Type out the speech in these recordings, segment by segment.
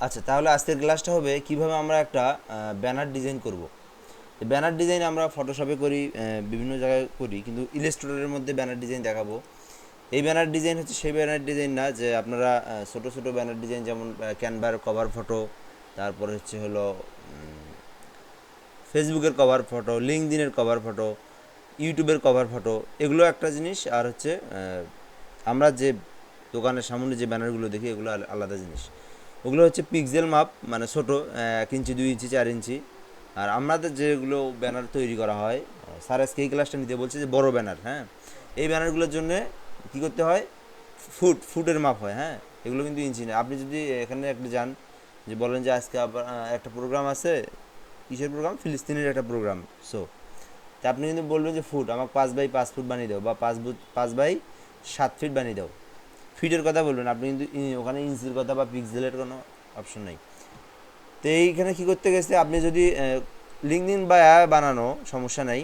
আচ্ছা, তাহলে আজকের ক্লাসটা হবে কিভাবে আমরা একটা ব্যানার ডিজাইন করব। ব্যানার ডিজাইন আমরা ফটোশপে করি, বিভিন্ন জায়গায় করি, কিন্তু ইলাস্ট্রেটরের মধ্যে ব্যানার ডিজাইন দেখাবো। এই ব্যানার ডিজাইন হচ্ছে সেই ব্যানার ডিজাইন না যে আপনারা ছোটো ছোটো ব্যানার ডিজাইন, যেমন ক্যানভার কভার ফটো, তারপরে হচ্ছে হলো ফেসবুকের কভার ফটো, লিঙ্কডিনের কভার ফটো, ইউটিউবের কভার ফটো, এগুলো একটা জিনিস। আর হচ্ছে আমরা যে দোকানের সামনে যে ব্যানারগুলো দেখি এগুলো আলাদা জিনিস। ওগুলো হচ্ছে পিক্সেল মাপ, মানে ছোটো 1 ইঞ্চি, 2 ইঞ্চি, 4 ইঞ্চি। আর আমাদের যেগুলো ব্যানার তৈরি করা হয়, স্যার আজকে এই ক্লাসটা নিতে বলছে যে বড় ব্যানার, হ্যাঁ, এই ব্যানারগুলোর জন্য কী করতে হয়, ফুটের মাপ হয়, হ্যাঁ, এগুলো কিন্তু ইঞ্চি না। আপনি যদি এখানে একটা যান, যে বলেন যে আজকে আবার একটা প্রোগ্রাম আছে, কিসের প্রোগ্রাম, ফিলিস্তিনের একটা প্রোগ্রাম, সো তা আপনি কিন্তু বলবেন যে ফুট, আমাকে 5x5 ফুট বানিয়ে দাও, বা 5x7 ফিট বানিয়ে দাও, ফিটের কথা বলবেন আপনি, কিন্তু ওখানে ইঞ্চির কথা বা পিক্সেলের কোনো অপশন নাই। তো এইখানে কী করতে গেছে, আপনি যদি লিঙ্কডিন বা বানানো সমস্যা নাই,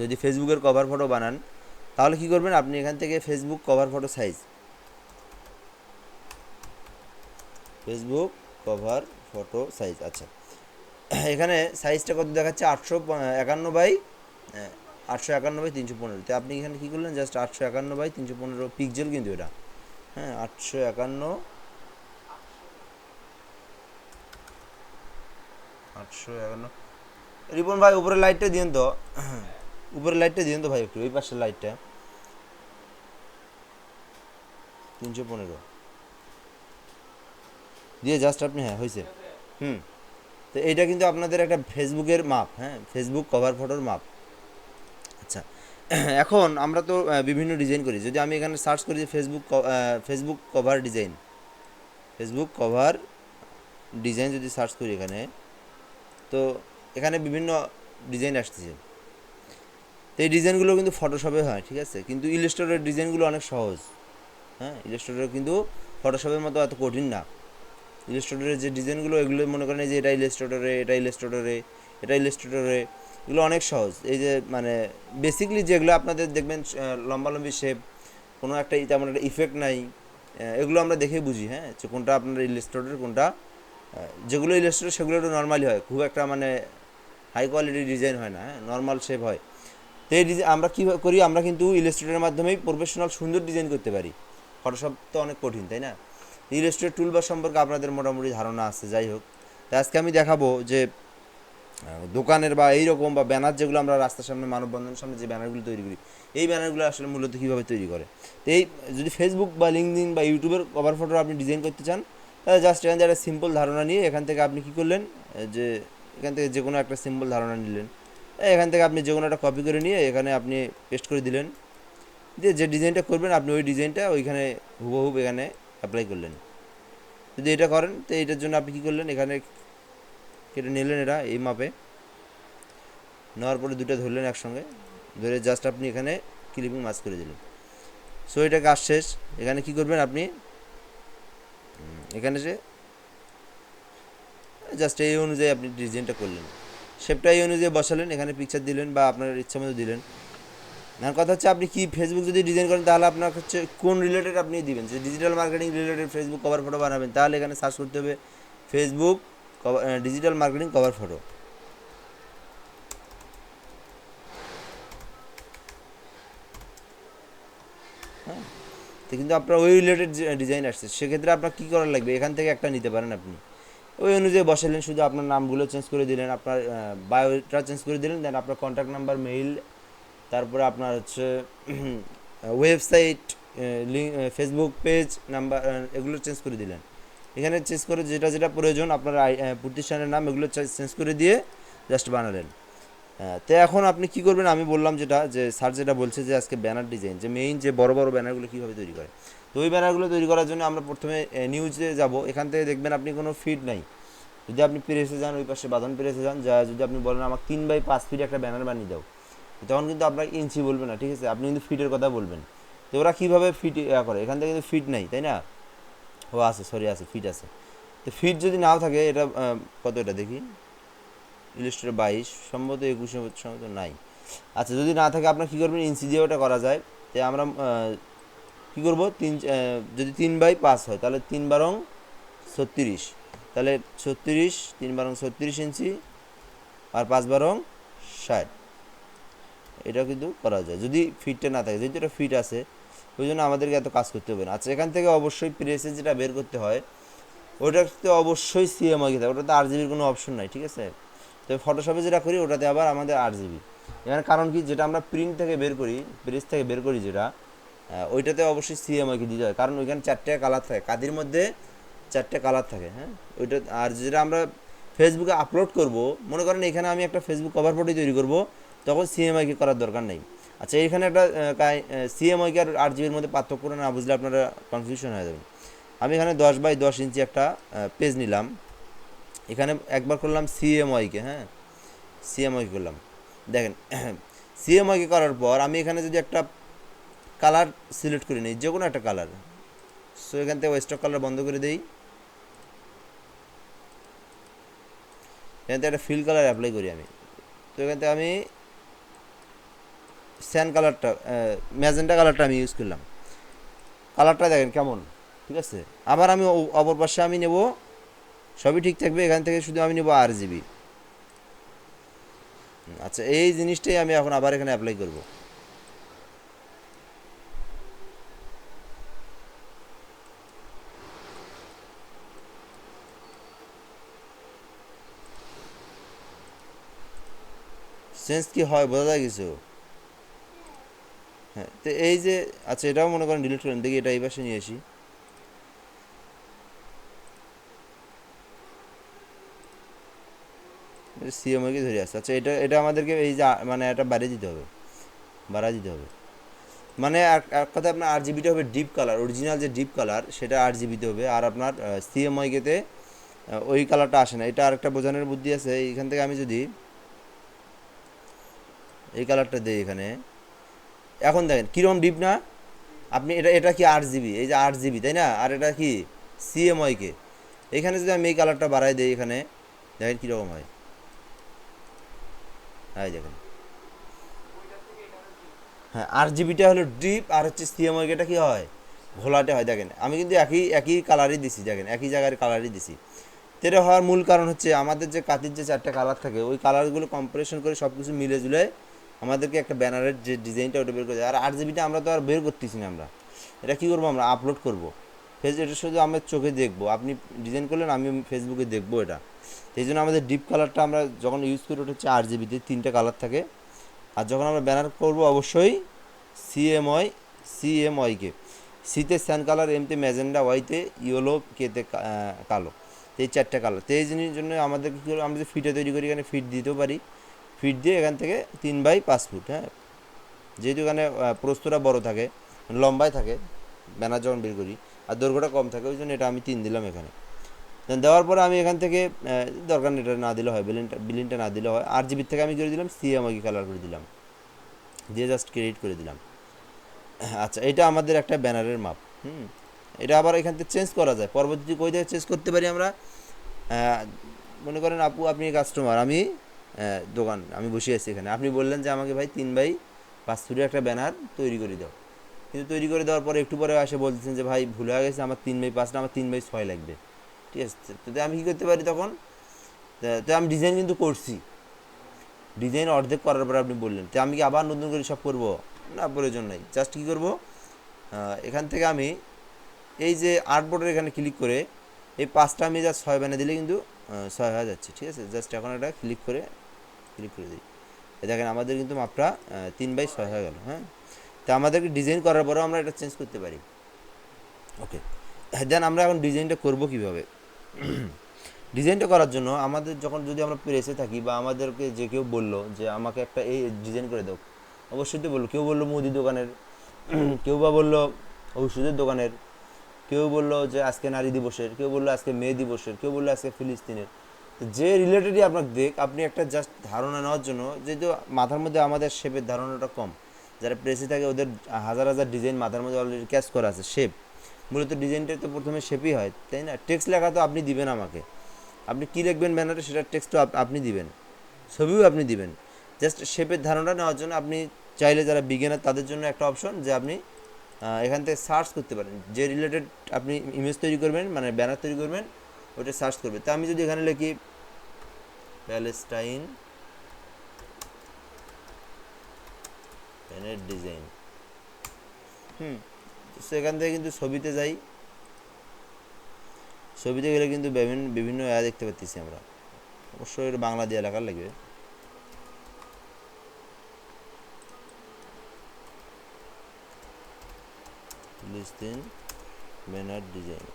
যদি ফেসবুকের কভার ফটো বানান, তাহলে কী করবেন, আপনি এখান থেকে Facebook cover photo size, Facebook cover photo size, আচ্ছা, এখানে সাইজটা কত দেখাচ্ছে, 851 বাই 315। তো আপনি এখানে কী করলেন, জাস্ট 851 বাই 315 পিক্সেল কিন্তু এটা, হ্যাঁ, 851। রিপন ভাই উপরের লাইটটা দিন তো, উপরের লাইটটা দিন তো ভাই, একটু ওই পাশের লাইটটা, 315 দিয়ে জাস্ট আপনি, হ্যাঁ হয়েছে, হুম। তো এইটা কিন্তু আপনাদের একটা ফেসবুকের মাপ, হ্যাঁ, ফেসবুক কভার ফটোর মাপ। আচ্ছা, এখন আমরা তো বিভিন্ন ডিজাইন করি। যদি আমি এখানে সার্চ করি যে Facebook cover design, Facebook cover design যদি সার্চ করি এখানে, তো এখানে বিভিন্ন ডিজাইন আসতেছে। তো এই ডিজাইনগুলো কিন্তু ফটোশপে হয়, ঠিক আছে, কিন্তু ইলাস্ট্রেটরের ডিজাইনগুলো অনেক সহজ, হ্যাঁ, ইলাস্ট্রেটর কিন্তু ফটোশপের মতো এত কঠিন না। ইলাস্ট্রেটরের যে ডিজাইনগুলো, এগুলো মনে করেন যে এটা ইলাস্ট্রেটরে, এটা ইলাস্ট্রেটরে, এটা ইলাস্ট্রেটরে, এগুলো অনেক সহজ। এই যে মানে বেসিকলি যেগুলো আপনাদের দেখবেন লম্বালম্বি শেপ, কোনো একটা তেমন একটা ইফেক্ট নাই, এগুলো আমরা দেখে বুঝি, হ্যাঁ, যে কোনটা আপনার ইলাস্ট্রেটর, কোনটা যেগুলো ইলাস্ট্রেটর সেগুলো একটু নর্মালি হয়, খুব একটা মানে হাই কোয়ালিটির ডিজাইন হয় না, হ্যাঁ, নর্মাল শেপ হয়। তো এই ডিজাইন আমরা কী করি, আমরা কিন্তু ইলাস্ট্রেটরের মাধ্যমেই প্রফেশনাল সুন্দর ডিজাইন করতে পারি। ফটোশপ তো অনেক কঠিন, তাই না? ইলাস্ট্রেটর টুলবার সম্পর্কে আপনাদের মোটামুটি ধারণা আছে। যাই হোক, তো আজকে আমি দেখাবো যে দোকানের বা এইরকম বা ব্যানার যেগুলো আমরা রাস্তার সামনে, মানববন্ধনের সামনে যে ব্যানারগুলো তৈরি করি, এই ব্যানারগুলো আসলে মূলত কীভাবে তৈরি করে। তো এই যদি ফেসবুক বা লিঙ্কডিন বা ইউটিউবের কভার ফটো আপনি ডিজাইন করতে চান, তাহলে জাস্ট এখান থেকে একটা সিম্পল ধারণা নিয়ে এখান থেকে আপনি কী করলেন, যে এখান থেকে যে কোনো একটা সিম্পল ধারণা নিলেন, এখান থেকে আপনি যে কোনো একটা কপি করে নিয়ে এখানে আপনি পেস্ট করে দিলেন, দিয়ে যে ডিজাইনটা করবেন আপনি ওই ডিজাইনটা ওইখানে হুবহুব এখানে অ্যাপ্লাই করলেন। যদি এটা করেন, তো এইটার জন্য আপনি কী করলেন, এখানে কেটে নিলেন এটা এই মাপে, নেওয়ার পরে দুটো ধরলেন একসঙ্গে, ধরে জাস্ট আপনি এখানে ক্লিপিং মাছ করে দিলেন। সো এটা কাজ শেষ। এখানে কি করবেন আপনি, এখানে যে জাস্ট এই অনুযায়ী আপনি ডিজাইনটা করলেন, শেপটা এই অনুযায়ী বসালেন, এখানে পিকচার দিলেন বা আপনার ইচ্ছা মতো দিলেন। আমার কথা হচ্ছে, আপনি কি ফেসবুক যদি ডিজাইন করেন, তাহলে আপনার হচ্ছে কোন রিলেটেড আপনি দিবেন, যে digital marketing related Facebook cover photo বানাবেন, তাহলে এখানে সার্চ করতে হবে Facebook digital marketing cover photo. হ্যাঁ, তো কিন্তু আপনার ওই রিলেটেড যে ডিজাইন আসছে, সেক্ষেত্রে আপনার কী করা লাগবে, এখান থেকে একটা নিতে পারেন আপনি, ওই অনুযায়ী বসালেন, শুধু আপনার নামগুলো চেঞ্জ করে দিলেন, আপনার বায়োটা চেঞ্জ করে দিলেন, দেন আপনার কন্ট্যাক্ট নাম্বার, মেইল, তারপরে আপনার হচ্ছে website, link, Facebook page number, এগুলো চেঞ্জ করে দিলেন। এখানে চেঞ্জ করে যেটা যেটা প্রয়োজন, আপনার প্রতিষ্ঠানের নাম, এগুলো চেঞ্জ করে দিয়ে জাস্ট বানালেন। তো এখন আপনি কি করবেন, আমি বললাম যেটা, যে স্যার যেটা বলছে যে আজকে ব্যানার ডিজাইন, যে মেইন যে বড় বড় ব্যানারগুলো কীভাবে তৈরি করে। তো ওই ব্যানারগুলো তৈরি করার জন্য আমরা প্রথমে নিউজে যাব। এখান থেকে দেখবেন আপনি কোনো ফিড নাই। যদি আপনি প্রেসে যান, ওই পাশে বাঁধন প্রেসে যান, যা যদি আপনি বলেন আমাকে 3x5 ফিট একটা ব্যানার বানিয়ে দাও, তখন কিন্তু আপনার ইঞ্চি বলবে না, ঠিক আছে, আপনি কিন্তু ফিটের কথা বলবেন। তো ওরা কীভাবে ফিট করে, এখান থেকে কিন্তু ফিট নাই, তাই না? ও আছে, সরি, আছে, ফিট আছে। তো ফিট যদি নাও থাকে, এটা কত, এটা দেখি, ইলিস্ট্রেটর 22, সম্ভবত 21 সম্ভবত নাই। আচ্ছা, যদি না থাকে আপনার কী করবেন, ইঞ্চি দিয়ে ওটা করা যায়। তাই আমরা কী করবো, যদি 3x5 হয়, তাহলে 3 বারং 36, তাহলে 36, 3 × 36 ইঞ্চি, আর 5 × 60, এটাও কিন্তু করা যায় যদি ফিটটা না থাকে। যেহেতু এটা ফিট আছে ওই জন্য আমাদেরকে এত কাজ করতে হবে না। আচ্ছা, এখান থেকে অবশ্যই প্রেসে যেটা বের করতে হয় ওটাতে অবশ্যই সিএমওয়াই থাকে, ওটাতে RGBর কোনো অপশন নাই, ঠিক আছে। তো ফটোশপে যেটা করি ওটাতে আবার আমাদের RGB। এখানে কারণ কি, যেটা আমরা প্রিন্ট থেকে বের করি, প্রেস থেকে বের করি যেটা, ওইটাতে অবশ্যই সিএমওয়াইকে দিতে হয়, কারণ ওইখানে 4টে কালার থাকে, কাদির মধ্যে 4টে কালার থাকে, হ্যাঁ ওইটা। আর যেটা আমরা ফেসবুকে আপলোড করব, মনে করেন এখানে আমি একটা ফেসবুক কভার ফটো তৈরি করব, তখন সিএমওয়াইকে করার দরকার নেই। আচ্ছা, এখানে একটা সিএমওয়াইকে আর RGBর মধ্যে পার্থক্য না বুঝলে আপনারা কনফিউশন হয়ে যাবেন। আমি এখানে 10 × 10 ইঞ্চি একটা পেজ নিলাম, এখানে একবার করলাম সিএমওয়াইকে, হ্যাঁ সিএমওয়াইকে করলাম। দেখেন সিএমওয়াইকে করার পর আমি এখানে যদি একটা কালার সিলেক্ট করে নিই, যে কোনো একটা কালার, সো এখান থেকে স্টক কালার বন্ধ করে দিই, এখান থেকে একটা ফিল কালার অ্যাপ্লাই করি আমি। তো এখান থেকে আমি স্যান কালারটা, ম্যাজেন্টা কালারটা আমি ইউজ করলাম। কালারটা দেখেন কেমন, ঠিক আছে। আবার আমি অপর পাশে আমি নেব, সবই ঠিক থাকবে, এখান থেকে শুধু আমি নেব RGB। আচ্ছা, এই জিনিসটাই আমি এখন আবার এখানে অ্যাপ্লাই করব। সেন্স কি হয় বোঝা যায় কিছু? হ্যাঁ, তো এই যে, আচ্ছা এটাও মনে করেন ডিলিট করেন, দেখি এটা এই পাশে নিয়ে আসি। সিএমওকে ধরে আসছে। আচ্ছা, এটা এটা আমাদেরকে এই যে মানে এটা বাড়িয়ে দিতে হবে, বাড়াই দিতে হবে। মানে এক কথা আপনার RGBটা হবে ডিপ কালার, অরিজিনাল যে ডিপ কালার সেটা RGBতে হবে, আর আপনার সিএমওয়াইকেতে ওই কালারটা আসে না। এটা আরেকটা বোঝানোর বুদ্ধি আছে, এইখান থেকে আমি যদি এই কালারটা দিই এখানে, এখন দেখেন কীরকম ডিপ না। আপনি এটা এটা কি RGB, এই যে RGB তাই না, আর এটা কি সিএমওয়াইকে। এখানে যদি আমি এই কালারটা বাড়াই দিই এখানে, দেখেন কীরকম হয়, হ্যাঁ দেখেন, হ্যাঁ RGBটা হলো ডিপ, আর হচ্ছে সিএমওয়াইকেটা কি হয়, ঘোলাটে হয়। দেখেন আমি কিন্তু একই একই কালারই দিছি, দেখেন একই জায়গার কালারই দিছি। তো এটা হওয়ার মূল কারণ হচ্ছে আমাদের যে কাতির যে 4টে কালার থাকে ওই কালারগুলো কম্পারিশন করে সব কিছু মিলে জুলে আমাদেরকে একটা ব্যানারের যে ডিজাইনটা ওটা বের করে দেয়। আর RGBটা আমরা তো আর বের করতেছি না, আমরা এটা কী করবো, আমরা আপলোড করবো এটা শুধু আমার চোখে দেখবো, আপনি ডিজাইন করলেন আমি ফেসবুকে দেখবো এটা। এই জন্য আমাদের ডিপ কালারটা আমরা যখন ইউজ করি ওটা হচ্ছে RGBতে 3টে কালার থাকে। আর যখন আমরা ব্যানার করবো অবশ্যই সিএমওয়াইকে, সিতে স্যান কালার, এমতে ম্যাজেন্ডা, ওয়াইতে ইয়েলো, কেতে কালো, এই 4টে কালার। তো এই জিনিসের জন্য আমাদের কী করে, আমরা যদি ফিটে তৈরি করি এখানে ফিট দিতেও পারি, ফিট দিয়ে এখান থেকে 3/5 ফুট, হ্যাঁ যেহেতু এখানে প্রস্থটা বড় থাকে, লম্বায় থাকে ব্যানার যখন বের করি, আর দৈর্ঘ্যটা কম থাকে, ওই জন্য এটা আমি 3 দিলাম এখানে। দেওয়ার পরে আমি এখান থেকে দরকার নেই, এটা না দিলে হয়, বিলিনটা না দিলে হয়। RGBর থেকে আমি করে দিলাম সিএমওয়াইকে কালার করে দিলাম, দিয়ে জাস্ট ক্রিয়েট করে দিলাম। আচ্ছা, এটা আমাদের একটা ব্যানারের মাপ। এটা আবার এখান থেকে চেঞ্জ করা যায়, পরবর্তী কই থেকে চেঞ্জ করতে পারি আমরা। মনে করেন আপু আপনি কাস্টমার, আমি দোকান, আমি বসে আছি এখানে, আপনি বললেন যে আমাকে ভাই 3/5 ফুটের একটা ব্যানার তৈরি করে দাও, কিন্তু তৈরি করে দেওয়ার পরে একটু পরে এসে বলতেছেন যে ভাই ভুল হয়ে গেছে, আমার 3/5 না, আমার 3/6 লাগবে, ঠিক আছে। তো আমি কী করতে পারি তখন, তো আমি ডিজাইন কিন্তু করছি, ডিজাইন অর্ধেক করার পরে আপনি বললেন, তো আমি কি আবার নতুন করে সব করবো? না, প্রয়োজন নাই। জাস্ট কী করবো, এখান থেকে আমি এই যে আর্টবোর্ডের এখানে ক্লিক করে এই 5টা আমি জাস্ট 6 বানিয়ে দিলে কিন্তু 6 হয়ে যাচ্ছে, ঠিক আছে। জাস্ট এখন এটা ক্লিক করে দিই, দেখেন আমাদের কিন্তু মাপটা 3/6 হয়ে গেল, হ্যাঁ। তো আমাদেরকে ডিজাইন করার পরেও আমরা এটা চেঞ্জ করতে পারি। ওকে, দেন আমরা এখন ডিজাইনটা করব কিভাবে। ডিজাইনটা করার জন্য আমাদের যখন যদি আমরা প্রেসে থাকি বা আমাদেরকে যে কেউ বললো যে আমাকে একটা এই ডিজাইন করে দাও, অবশ্যই তো বললো, কেউ বললো মুদি দোকানের, কেউ বা বললো ওষুধের দোকানের, কেউ বললো যে আজকে নারী দিবসের, কেউ বললো আজকে মেয়ে দিবসের, কেউ বললো আজকে ফিলিস্তিনের। তো যে রিলেটেডই আপনাকে দেখ, আপনি একটা জাস্ট ধারণা নেওয়ার জন্য, যেহেতু মাথার মধ্যে আমাদের শেপের ধারণাটা কম, যারা প্রেসে থাকে ওদের হাজার হাজার ডিজাইন মাথার মধ্যে অলরেডি ক্যাচ করা আছে, শেপ, মূলত ডিজাইনটা তো প্রথমে শেপই হয়, তাই না। টেক্সট লেখা তো আপনি দিবেন আমাকে, আপনি কী লিখবেন ব্যানারে সেটার টেক্সটও আপনি দিবেন, ছবিও আপনি দিবেন। জাস্ট শেপের ধারণা নেওয়ার জন্য আপনি চাইলে যারা বিগিনার তাদের জন্য একটা অপশন, যে আপনি এখান থেকে সার্চ করতে পারেন যে রিলেটেড আপনি ইমেজ তৈরি করবেন, মানে ব্যানার তৈরি করবেন, ওটা সার্চ করবে। তা আমি যদি এখানে লিখি প্যালেস্টাইন ব্যানার ডিজাইন, তো সেখান থেকে কিন্তু ছবিতে যাই, ছবিতে গেলে কিন্তু বিভিন্ন বিভিন্ন দেখতে পাচ্ছি আমরা। অবশ্যই এটা বাংলা দিয়ে লেখা লাগবে। ফিলিস্তিন ব্যানার ডিজাইন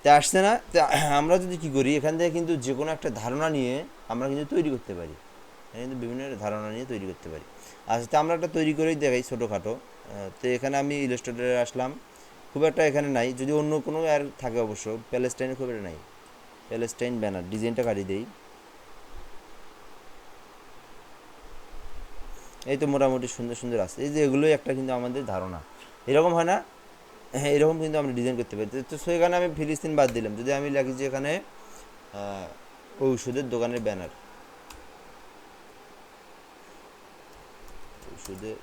তা আসছে না। তা আমরা যদি কি করি, এখান থেকে কিন্তু যে কোনো একটা ধারণা নিয়ে আমরা কিন্তু তৈরি করতে পারি, কিন্তু বিভিন্ন ধারণা নিয়ে তৈরি করতে পারি। আচ্ছা, তো আমরা একটা তৈরি করেই দেখাই ছোটোখাটো। তো এখানে আমি ইলাস্ট্রেটরে আসলাম, খুব একটা এখানে নাই, যদি অন্য কোনো আর থাকে অবশ্য, প্যালেস্টাইনে খুব একটা নাই। প্যালেস্টাইন ব্যানার ডিজাইনটা কাটিয়ে দেই। এই তো মোটামুটি সুন্দর সুন্দর আছে, এই যে এগুলোই একটা কিন্তু আমাদের ধারণা, এরকম হয় না? হ্যাঁ, এরকম কিন্তু আমরা ডিজাইন করতে পারি। তো সেখানে আমি ফিলিস্তিন বাদ দিলাম, যদি আমি লিখি যে এখানে ঔষধের দোকানের ব্যানার, ঔষধের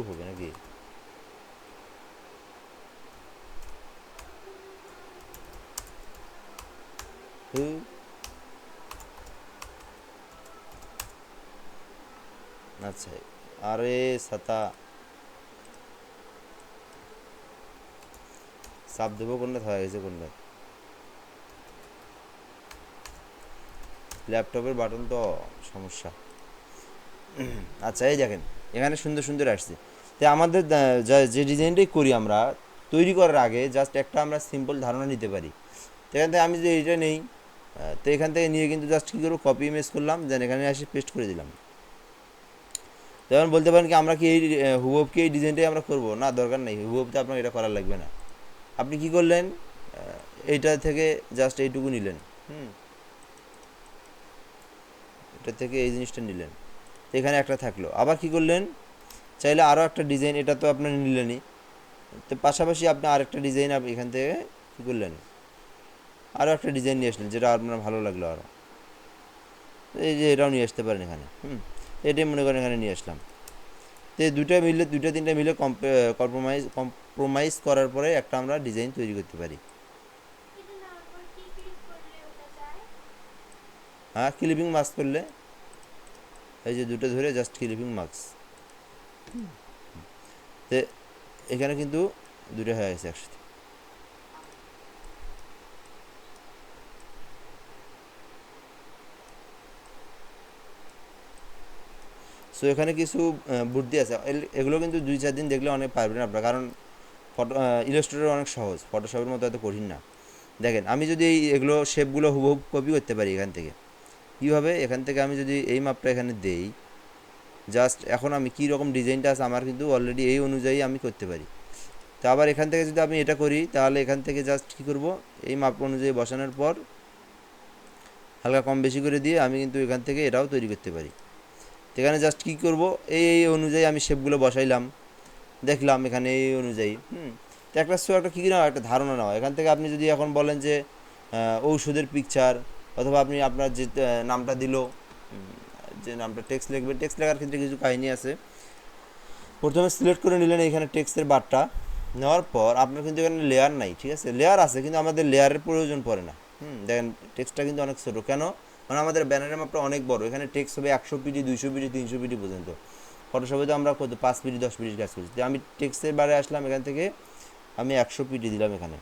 হবে নাকি? আচ্ছা, আরে ছাতা চাপ দেবো কোনটা, হয়ে গেছে কোনটা, ল্যাপটপের বাটন তো সমস্যা। আচ্ছা, এই দেখেন এখানে সুন্দর সুন্দর আসছে। তো আমাদের যে ডিজাইনটাই করি আমরা, তৈরি করার আগে জাস্ট একটা আমরা সিম্পল ধারণা নিতে পারি। তো এখান থেকে আমি যদি এইটা নেই, তো এখান থেকে নিয়ে কিন্তু জাস্ট কী করবো, কপি ইমেজ করলাম, দেন এখানে এসে পেস্ট করে দিলাম। যেমন বলতে পারেন কি, আমরা কি এই হুবহু কি এই ডিজাইনটাই আমরা করবো? না, দরকার নেই, হুবহু তো আপনার এটা করার লাগবে না। আপনি কি করলেন, এইটা থেকে জাস্ট এইটুকু নিলেন, এটা থেকে এই জিনিসটা নিলেন, তো এখানে একটা থাকলো। আবার কি করলেন, চাইলে আরও একটা ডিজাইন, এটা তো আপনার নিলেনই, তো পাশাপাশি আপনি আরেকটা ডিজাইন এখান থেকে কী করলেন, আরও একটা ডিজাইন নিয়ে আসলেন, যেটা আপনার ভালো লাগলো আরও। এই যে এটাও নিয়ে আসতে পারেন এখানে, এটাই মনে করেন এখানে নিয়ে আসলাম। তো এই দুইটা মিলে, দুইটা তিনটা মিলে কম্প্রোমাইজ করার পরে একটা আমরা ডিজাইন তৈরি করতে পারি। হ্যাঁ, ক্লিপিং মাস্ক করলে, এই যে দুটো ধরে জাস্ট ক্লিপিং মাস্ক, তো এখানে কিন্তু দুটো হয়ে গেছে একসাথে। সো এখানে কিছু বুদ্ধি আছে, এগুলো কিন্তু 2-4 দিন দেখলে অনেক পারবেন আপনারা, কারণ ফটো ইলাস্ট্রেটর অনেক সহজ, ফটোশপের মতো এত কঠিন না। দেখেন আমি যদি এগুলো শেপগুলো হুবহু কপি করতে পারি এখান থেকে, কীভাবে, এখান থেকে আমি যদি এই মাপটা এখানে দেই, জাস্ট এখন আমি কী রকম ডিজাইনটা আছে আমার কিন্তু অলরেডি এই অনুযায়ী আমি করতে পারি। তো আবার এখান থেকে যদি আমি এটা করি, তাহলে এখান থেকে জাস্ট কী করব, এই মাপ অনুযায়ী বসানোর পর হালকা কম বেশি করে দিয়ে আমি কিন্তু এখান থেকে এটাও তৈরি করতে পারি। এখানে জাস্ট কী করব, এই অনুযায়ী আমি শেপগুলো বসাইলাম, দেখলাম এখানে এই অনুযায়ী, তো একটা কী না একটা ধারণা নেওয়া। এখান থেকে আপনি যদি এখন বলেন যে ঔষধের পিকচার, অথবা আপনি আপনার যে নামটা দিল, যে নামটা টেক্সট লিখবেন, টেক্সট লেখার ক্ষেত্রে কিছু কাহিনী আছে। প্রথমে সিলেক্ট করে নিলেন এইখানে টেক্সটের বারটা, নেওয়ার পর আপনার কিন্তু এখানে লেয়ার নাই, ঠিক আছে, লেয়ার আছে কিন্তু আমাদের লেয়ারের প্রয়োজন পড়ে না। দেখেন টেক্সটটা কিন্তু অনেক ছোটো, কেন, কারণ আমাদের ব্যানারের মাপটা অনেক বড়, এখানে টেক্সট হবে 100 পিডি, 200 পিডি, 300 পিডি পর্যন্ত। ফটোশপে তো আমরা কত 5 পিডি 10 পিডির কাজ করছি। তো আমি টেক্সটের বারে আসলাম, এখান থেকে আমি 100 পিডি দিলাম এখানে।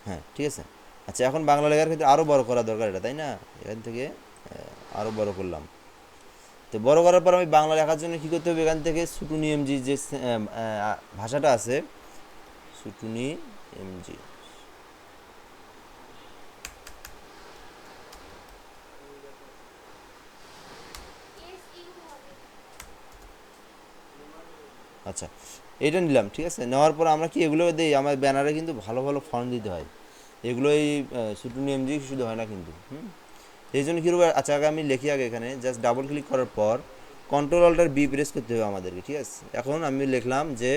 হ্যাঁ, ঠিক আছে। আচ্ছা, এখন বাংলা লেখার ক্ষেত্রে আরও বড় করা দরকার এটা, তাই না? এখান থেকে আরও বড় করলাম। তো বড় করার পর আমি বাংলা লেখার জন্য কী করতে হবে, এখান থেকে সুটুনি এমজি যে ভাষাটা আছে, সুটুনি এমজি, আচ্ছা এটা নিলাম, ঠিক আছে। নেওয়ার পর আমরা কি এগুলো দিই, আমার ব্যানারে কিন্তু ভালো ভালো ফন্ট দিতে হয়, এগুলো এই সুটুনি এমজি শুধু হয় না কিন্তু, এই জন্য কী করবো, আচ্ছা আগে আমি লিখি, আগে এখানে জাস্ট ডাবল ক্লিক করার পর কন্ট্রোল অল্টার বি প্রেস করতে হবে আমাদেরকে, ঠিক আছে। এখন আমি লিখলাম যে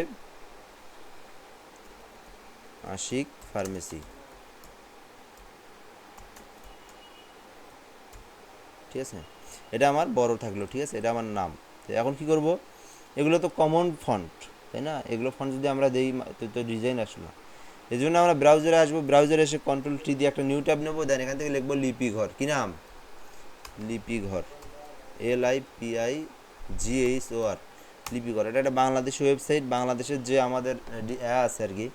আশিক ফার্মেসি, ঠিক আছে। এটা আমার বড় থাকলো, ঠিক আছে, এটা আমার নাম। তো এখন কি করব, এগুলো তো কমন ফন্ট, তাই না, এগুলো ফন্ট যদি আমরা দিই তো ডিজাইন আসলো। এই জন্য আমরা ব্রাউজারে আসবো, ব্রাউজারে এসে কন্ট্রোল-T দিয়ে একটা নিউ ট্যাব নেবো, দেন এখান থেকে লিখবো লিপি ঘর। কী নাম? লিপি ঘর, LIPIGHOR, লিপি ঘর। এটা একটা বাংলাদেশি ওয়েবসাইট, বাংলাদেশের যে আমাদের আছে আর কি,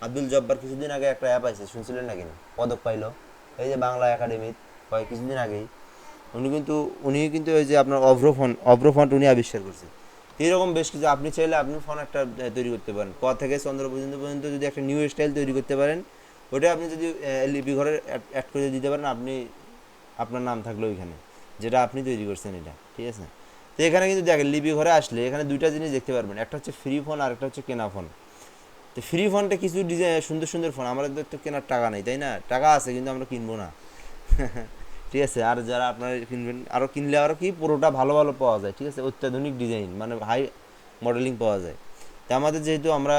আব্দুল জব্বার কিছুদিন আগে একটা অ্যাপ আছে, শুনছিলেন নাকি না, পদক পাইলো এই যে বাংলা একাডেমির কিছুদিন আগেই। উনি কিন্তু ওই যে আপনার অভ্র ফন্ট উনি আবিষ্কার করছে। এইরকম বেশ কিছু আপনি চাইলে আপনি ফোন একটা তৈরি করতে পারেন, ক থেকে চন্দ্র পর্যন্ত যদি একটা নিউ স্টাইল তৈরি করতে পারেন, ওটা আপনি যদি লিপি ঘরে অ্যাড করে দিতে পারেন, আপনি আপনার নাম থাকলো ওইখানে, যেটা আপনি তৈরি করছেন এটা, ঠিক আছে। তো এখানে কিন্তু দেখেন লিপি ঘরে আসলে এখানে দুইটা জিনিস দেখতে পারবেন, একটা হচ্ছে ফ্রি ফোন আর একটা হচ্ছে কেনা ফোন। তো ফ্রি ফোনটা কিছু ডিজাইন সুন্দর সুন্দর ফোন, আমাদের তো কেনার টাকা নেই, তাই না, টাকা আছে কিন্তু আমরা কিনবো না। ঠিক আছে, আর যারা আপনারা কিনবেন, আরও কিনলে আরও কি পুরোটা ভালো ভালো পাওয়া যায়, ঠিক আছে, অত্যাধুনিক ডিজাইন মানে হাই মডেলিং পাওয়া যায়। তো আমাদের যেহেতু আমরা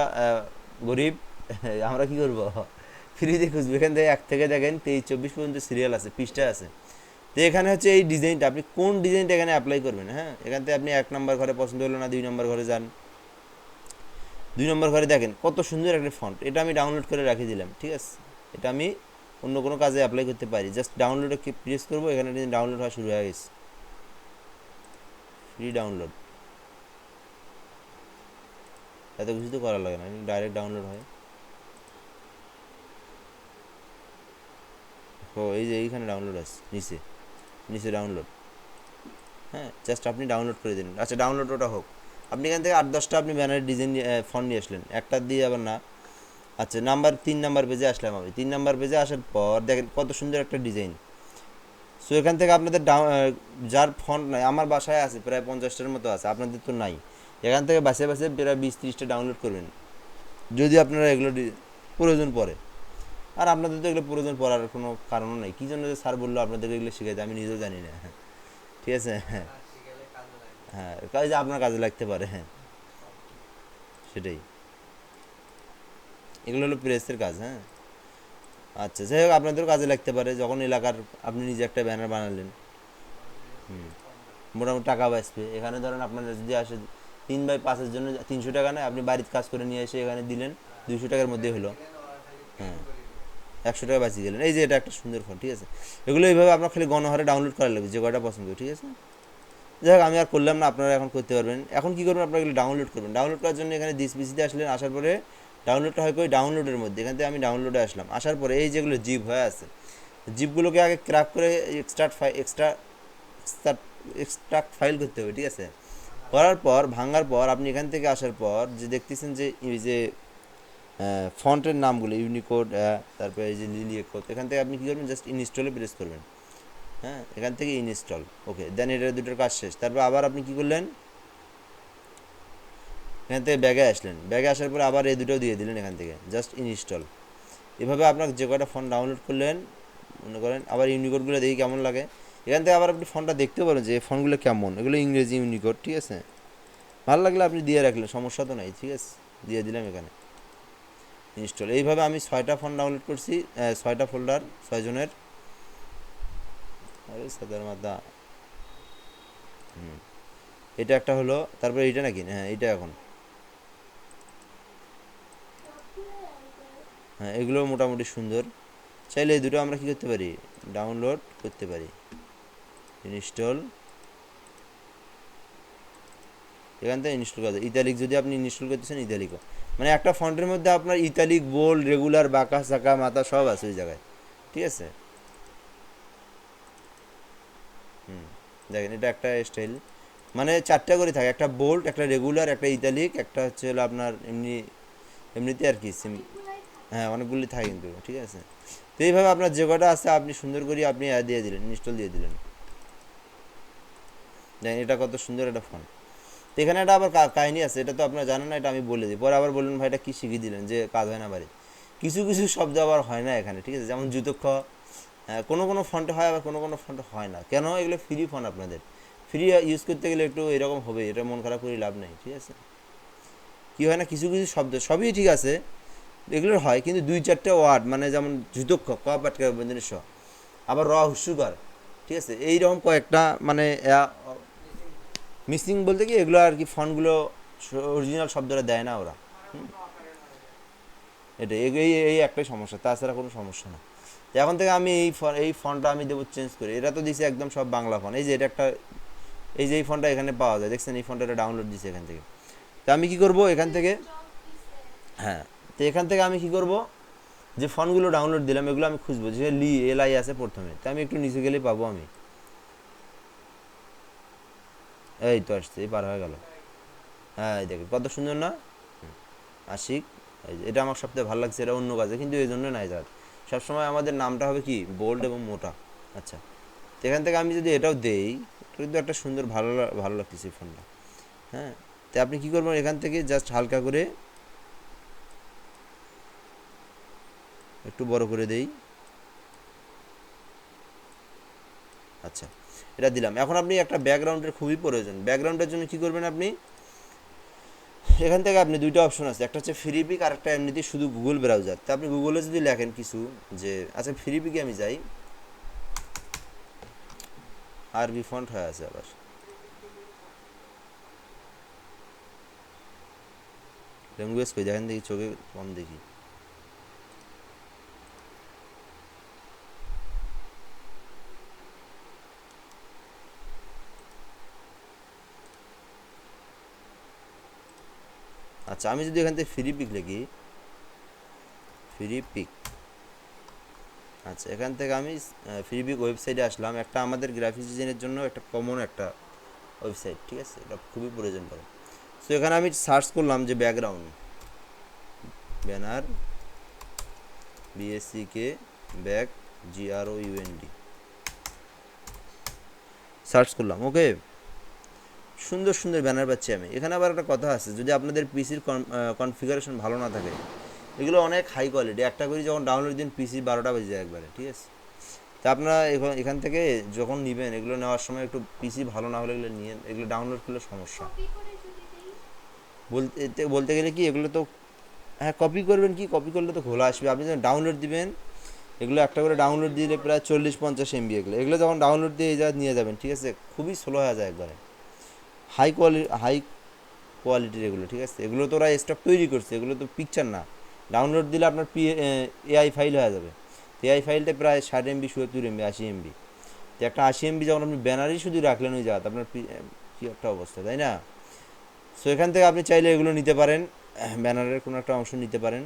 গরিব, আমরা কি করব, ফ্রিতে খুঁজবো, এখান থেকে 1 থেকে দেখেন 23-24 পর্যন্ত সিরিয়াল আছে, পৃষ্ঠা আছে। তো এখানে হচ্ছে এই ডিজাইনটা, আপনি কোন ডিজাইনটা এখানে অ্যাপ্লাই করবেন, হ্যাঁ, এখান থেকে আপনি 1 নম্বর ঘরে পছন্দ হলো না, 2 নম্বর ঘরে যান, 2 নম্বর ঘরে দেখেন কত সুন্দর একটা ফন্ট, এটা আমি ডাউনলোড করে রাখি দিলাম, ঠিক আছে। এটা আমি অন্য কোনো কাজে অ্যাপ্লাই করতে পারি, জাস্ট ডাউনলোডে প্রেস করবো, এখানে ডাউনলোড হওয়া শুরু হয়ে গেছে, ফ্রি ডাউনলোড, এত কিছু তো করা লাগে না, ডাইরেক্ট ডাউনলোড হয়। ও এই যে এইখানে ডাউনলোড আছে, নিচে নিচে ডাউনলোড, হ্যাঁ, জাস্ট আপনি ডাউনলোড করে দিন। আচ্ছা, ডাউনলোড ওটা হোক, আপনি এখান থেকে 8-10টা আপনি ব্যানারের ডিজাইন ফন্ট নিয়ে আসলেন, একটা দিয়ে আবার না। আচ্ছা, 3 নাম্বার পেজে আসলাম আমি, 3 নাম্বার পেজে আসার পর দেখেন কত সুন্দর একটা ডিজাইন। সো এখান থেকে আপনাদের যার ফন্ট নাই, আমার বাসায় আছে প্রায় 50টার মতো আছে, আপনাদের তো নাই, এখান থেকে বাসে বাসে প্রায় 20-30টা ডাউনলোড করবেন যদি আপনারা এগুলো প্রয়োজন পড়ে। আর আপনাদের তো এগুলো প্রয়োজন পড়ার কোনো কারণও নেই, কী জন্য যে স্যার বললো আপনাদের এগুলো শিখাইতে, আমি নিজেও জানি না, হ্যাঁ, ঠিক আছে, হ্যাঁ হ্যাঁ, কাজে আপনার কাজে লাগতে পারে, হ্যাঁ, সেটাই, এগুলো হলো প্রেসের কাজ, হ্যাঁ। আচ্ছা, যাই হোক, আপনাদেরও কাজে লাগতে পারে, যখন এলাকার আপনি নিজে একটা ব্যানার বানালেন, মোটামুটি টাকা বাঁচবে। এখানে ধরেন আপনার যদি আসে 3x5-এর জন্য 300 টাকা নেয়, আপনি বাড়ির কাজ করে নিয়ে এসে এখানে দিলেন, 200 টাকার মধ্যে হলো, হ্যাঁ, 100 টাকা বাঁচিয়ে গেলেন। এই যে এটা একটা সুন্দর ফোন, ঠিক আছে। এগুলো এইভাবে আপনার খালি গণহারে ডাউনলোড করা লাগবে, যে কয়টা পছন্দ, ঠিক আছে। যাই হোক, আমি আর করলাম না, আপনারা এখন করতে পারবেন। এখন কী করবেন, আপনারা এগুলো ডাউনলোড করবেন। ডাউনলোড করার জন্য এখানে ডিসপিসিতে আসলেন, আসার পরে ডাউনলোডটা হয় কই, ডাউনলোডের মধ্যে, এখান থেকে আমি ডাউনলোডে আসলাম, আসার পরে এই যেগুলো জিপ হয়ে আছে, জিপগুলোকে আগে ক্র্যাক করে এক্সট্রাক্ট ফাইল করতে হবে, ঠিক আছে। করার পর ভাঙার পর আপনি এখান থেকে আসার পর যে দেখতেছেন যে এই যে ফন্টের নামগুলো ইউনিকোড, তারপরে এই যে লিলি কোড, এখান থেকে আপনি কী করবেন, জাস্ট ইনস্টলে প্রেস করবেন, হ্যাঁ, এখান থেকে ইনস্টল, ওকে, দেন এটা দুটোর কাজ শেষ। তারপর আবার আপনি কী করলেন, এখান থেকে ব্যাগে আসলেন, ব্যাগে আসার পরে আবার এই দুটো দিয়ে দিলেন, এখান থেকে জাস্ট ইনস্টল। এভাবে আপনার যে কয়টা ফন্ট ডাউনলোড করলেন, মনে করেন আবার ইউনিকোডগুলো দেখি কেমন লাগে, এখান থেকে আবার আপনি ফন্টটা দেখতে পারেন যে এই ফন্টগুলো কেমন, এগুলো ইংরেজি ইউনিকোড, ঠিক আছে। ভালো লাগলে আপনি দিয়ে রাখলেন, সমস্যা তো নাই, ঠিক আছে, দিয়ে দিলাম এখানে ইনস্টল। এইভাবে আমি 6টা ফন্ট ডাউনলোড করছি, 6টা ফোল্ডার, 6 জনের। আরে সাদার মাথা, এটা একটা হলো, তারপরে এইটা নাকি, হ্যাঁ এইটা এখন, হ্যাঁ, এগুলো মোটামুটি সুন্দর। চাইলে এই দুটো আমরা কী করতে পারি, ডাউনলোড করতে পারি, ইনস্টল, এখান থেকে ইনস্টল করা যায়। ইতালিক যদি আপনি ইনস্টল করতেছেন, ইতালিকও, মানে একটা ফন্টের মধ্যে আপনার ইতালিক, বোল্ড, রেগুলার, বাঁকা চাকা মাথা সব আছে ওই জায়গায়, ঠিক আছে। দেখেন এটা একটা স্টাইল, মানে 4টা করে থাকে, একটা বোল্ড, একটা রেগুলার, একটা ইতালিক, একটা হচ্ছে হলো আপনার এমনিতে আর কি হ্যাঁ, অনেকগুলি থাকে কিন্তু, ঠিক আছে। তো এইভাবে আপনার যে কটা আছে আপনি সুন্দর করে আপনি দিয়ে দিলেন, ইনস্টল দিয়ে দিলেন। দেখেন এটা কত সুন্দর একটা ফন্ট। তো এখানে একটা আবার কাহিনী আছে, এটা তো আপনারা জানেন না, এটা আমি বলে দিই, পরে আবার বললেন ভাই এটা কী শিখিয়ে দিলেন যে কাজ হয় না বাড়ি। কিছু কিছু শব্দ আবার হয় না এখানে, ঠিক আছে, যেমন জুতক্ষ, কোনো কোনো ফন্টে হয়, আবার কোনো কোনো ফন্টে হয় না। কেন, এগুলো ফ্রি ফন্ট, আপনাদের ফ্রি ইউজ করতে গেলে একটু এরকম হবে, এটা মন খারাপ করে লাভ নেই, ঠিক আছে। কী হয় না, কিছু কিছু শব্দ সবই ঠিক আছে, এগুলোর হয়, কিন্তু 2-4টে ওয়ার্ড, মানে যেমন জুতক্ষ, ক পাটকা বন্ধনের স, আবার র হুস্যুকার, ঠিক আছে, এইরকম কয়েকটা মানে মিসিং বলতে কি এগুলো আর কি, ফন্টগুলো অরিজিনাল শব্দটা দেয় না ওরা। এটা এই একটাই সমস্যা, তাছাড়া কোনো সমস্যা না। তো এখন থেকে আমি এই ফন্টটা আমি দেবো চেঞ্জ করে। এটা তো দিছে একদম সব বাংলা ফন্ট, এই যে এটা একটা, এই যে এই ফন্টটা এখানে পাওয়া যায় দেখছেন, এই ফন্টটা ডাউনলোড দিছে এখান থেকে। তো আমি কি করব এখান থেকে, হ্যাঁ, তো এখান থেকে আমি কি করব, যে ফন্টগুলো ডাউনলোড দিলাম এগুলো আমি খুঁজবো, যে LI আছে প্রথমে, তো আমি একটু নিচে গেলেই পাবো আমি। এই তো আসছে, এই পার হয়ে গেল। হ্যাঁ, এই দেখেন কত সুন্দর না, আশিক। এই যে এটা আমার সবথেকে ভালো লাগছে, এটা অন্য কাজে কিন্তু এই জন্য নাই যার, সবসময় আমাদের নামটা হবে কি বোল্ড এবং মোটা। আচ্ছা, তো এখান থেকে আমি যদি এটাও দেই, এটা কিন্তু একটা সুন্দর ভালো লাগতেছে ফোনটা। হ্যাঁ, তো আপনি কি করবেন, এখান থেকে জাস্ট হালকা করে একটু বড় করে দেই। আচ্ছা, এটা দিলাম। এখন আপনি একটা ব্যাকগ্রাউন্ডের খুবই প্রয়োজন, ব্যাকগ্রাউন্ডের জন্য কি করবেন আপনি, এখান থেকে আপনি দুইটা অপশন আছে, একটা হচ্ছে ফ্রিপিক আর একটা এমনিতে শুধু গুগল ব্রাউজার। তো আপনি গুগলে যদি লেখেন কিছু, যে আচ্ছা ফ্রিপিকে আমি যাই, আরবি ফন্ট হয়ে আছে আবার, ল্যাঙ্গুয়েজ কই দেখেন দেখি, চোখে কম দেখি। আচ্ছা, আমি যদি এখান থেকে ফ্রিপিক লিখি, ফ্রিপিক, আচ্ছা এখান থেকে আমি ফ্রিপিক ওয়েবসাইটে আসলাম, একটা আমাদের গ্রাফিক্স ডিজাইনের জন্য একটা কমন একটা ওয়েবসাইট, ঠিক আছে, এটা খুবই প্রয়োজন পড়ে। সো এখানে আমি সার্চ করলাম যে background, banner, BACK, back, GROUND, search করলাম। ওকে, সুন্দর সুন্দর ব্যানার পাচ্ছি আমি। এখানে আবার একটা কথা আছে, যদি আপনাদের পিসির কনফিগারেশন ভালো না থাকে, এগুলো অনেক হাই কোয়ালিটি, একটা করে যখন ডাউনলোড দিন পিসি 12টা বেজে যায় একবারে, ঠিক আছে। তা আপনারা এখান থেকে যখন নেবেন, এগুলো নেওয়ার সময় একটু পিসি ভালো না হলে এগুলো নিয়ে, এগুলো ডাউনলোড করলে সমস্যা। বলতে গেলে কি এগুলো তো, হ্যাঁ কপি করবেন, কি কপি করলে তো খোলা আসবে, আপনি যখন ডাউনলোড দিবেন, এগুলো একটা করে ডাউনলোড দিলে প্রায় 40-50 MB, এগুলো এগুলো যখন ডাউনলোড দিয়ে এই যা নিয়ে যাবেন, ঠিক আছে, খুবই স্লো হয়ে যায় একবারে, হাই কোয়ালিটির এগুলো, ঠিক আছে। এগুলো তো ওরা স্টক তৈরি করছে, এগুলো তো পিকচার না, ডাউনলোড দিলে আপনার AI ফাইল হয়ে যাবে। তো AI ফাইলটা প্রায় 60 MB, 70 MB, 80 MB। তো একটা 80 MB যখন আপনি ব্যানারই শুধু রাখলেন ওই জায়গাতে, আপনার কী একটা অবস্থা, তাই না? সো এখান থেকে আপনি চাইলে এগুলো নিতে পারেন, ব্যানারের কোনো একটা অংশ নিতে পারেন।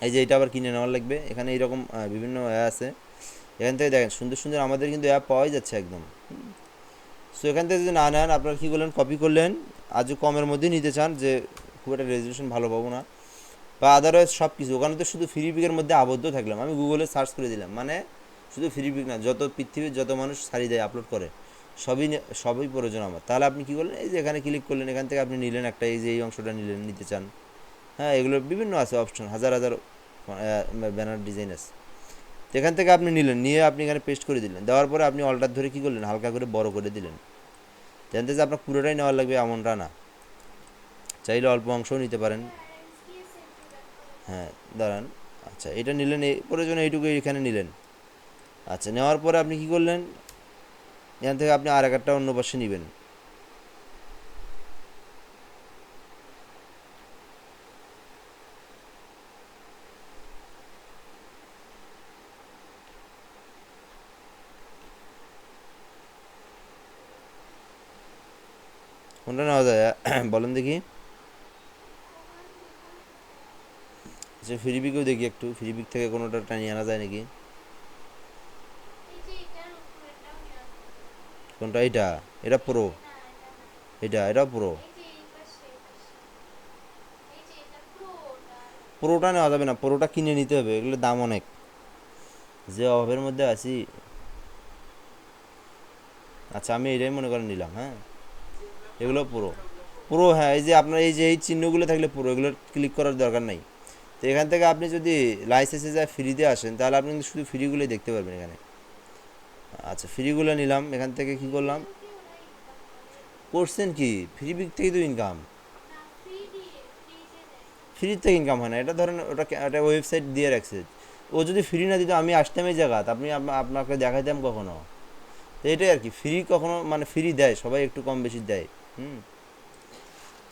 এই যে এটা আবার কিনে নেওয়ার লাগবে, এখানে এইরকম বিভিন্ন অ্যাপ আছে, এখান থেকে দেখেন সুন্দর সুন্দর আমাদের কিন্তু অ্যাপ পাওয়াই যাচ্ছে একদম। সো এখান থেকে যদি না নেন, আপনারা কী করলেন, কপি করলেন, আজও কমের মধ্যে নিতে চান, যে খুব একটা রেজলিউশন ভালো পাবো না, বা আদারওয়াইজ সব কিছু ওখানে তো শুধু ফ্রি পিকের মধ্যে আবদ্ধ থাকলাম, আমি গুগলে সার্চ করে দিলাম, মানে শুধু ফ্রি পিক না, যত পৃথিবীর যত মানুষ সারি দেয় আপলোড করে, সবই প্রয়োজন আমার। তাহলে আপনি কী করলেন, এই যে এখানে ক্লিক করলেন, এখান থেকে আপনি নিলেন একটা, এই যে এই অংশটা নিতে চান। হ্যাঁ, এগুলো বিভিন্ন আছে অপশন, হাজার হাজার ব্যানার ডিজাইন আছে। তো এখান থেকে আপনি নিলেন, নিয়ে আপনি এখানে পেস্ট করে দিলেন, দেওয়ার পরে আপনি অল্টার ধরে কী করলেন, হালকা করে বড় করে দিলেন। জানতে যে আপনার পুরোটাই নেওয়ার লাগবে এমনটা না, চাইলে অল্প অংশও নিতে পারেন। হ্যাঁ, দাঁড়ান, আচ্ছা এটা নিলেন, এই প্রয়োজনে এইটুকু এখানে নিলেন। আচ্ছা, নেওয়ার পরে আপনি কী করলেন, এখান থেকে আপনি আর একটা অন্য পাশে নেবেন। কোনটা নেওয়া যায় বলেন দেখি। আচ্ছা, ফ্রিপিকেও দেখি একটু, ফ্রিপিক থেকে কোনোটা টানিয়ে আনা যায় নাকি। কোনটা, এইটা? এটা প্রো, এটাও প্রো। প্রোটা নেওয়া যাবে না, প্রোটা কিনে নিতে হবে, এগুলোর দাম অনেক, যে অভাবের মধ্যে আছি। আচ্ছা, আমি এটাই মনে করে নিলাম। হ্যাঁ, এগুলো পুরো পুরো, হ্যাঁ, এই যে আপনার এই যে এই চিহ্নগুলো থাকলে পুরো, এগুলো ক্লিক করার দরকার নাই। তো এখান থেকে আপনি যদি লাইসেন্সে যা ফ্রিতে আসেন, তাহলে আপনি কিন্তু শুধু ফ্রিগুলোই দেখতে পারবেন এখানে। আচ্ছা, ফ্রিগুলো নিলাম, এখান থেকে কি করলাম, করছেন কি, ফ্রি বিক থেকেই তো ইনকাম, ফ্রি থেকে ইনকাম হয় না, এটা ধরেন ওটা একটা ওয়েবসাইট দিয়ে রাখছে, ও যদি ফ্রি না দিত আমি আসতাম এই জায়গাতে, আপনি আপনাকে দেখাইতাম কখনো, তো এটাই আর কি, ফ্রি কখনো মানে ফ্রি দেয় সবাই, একটু কম বেশি দেয়। হুম।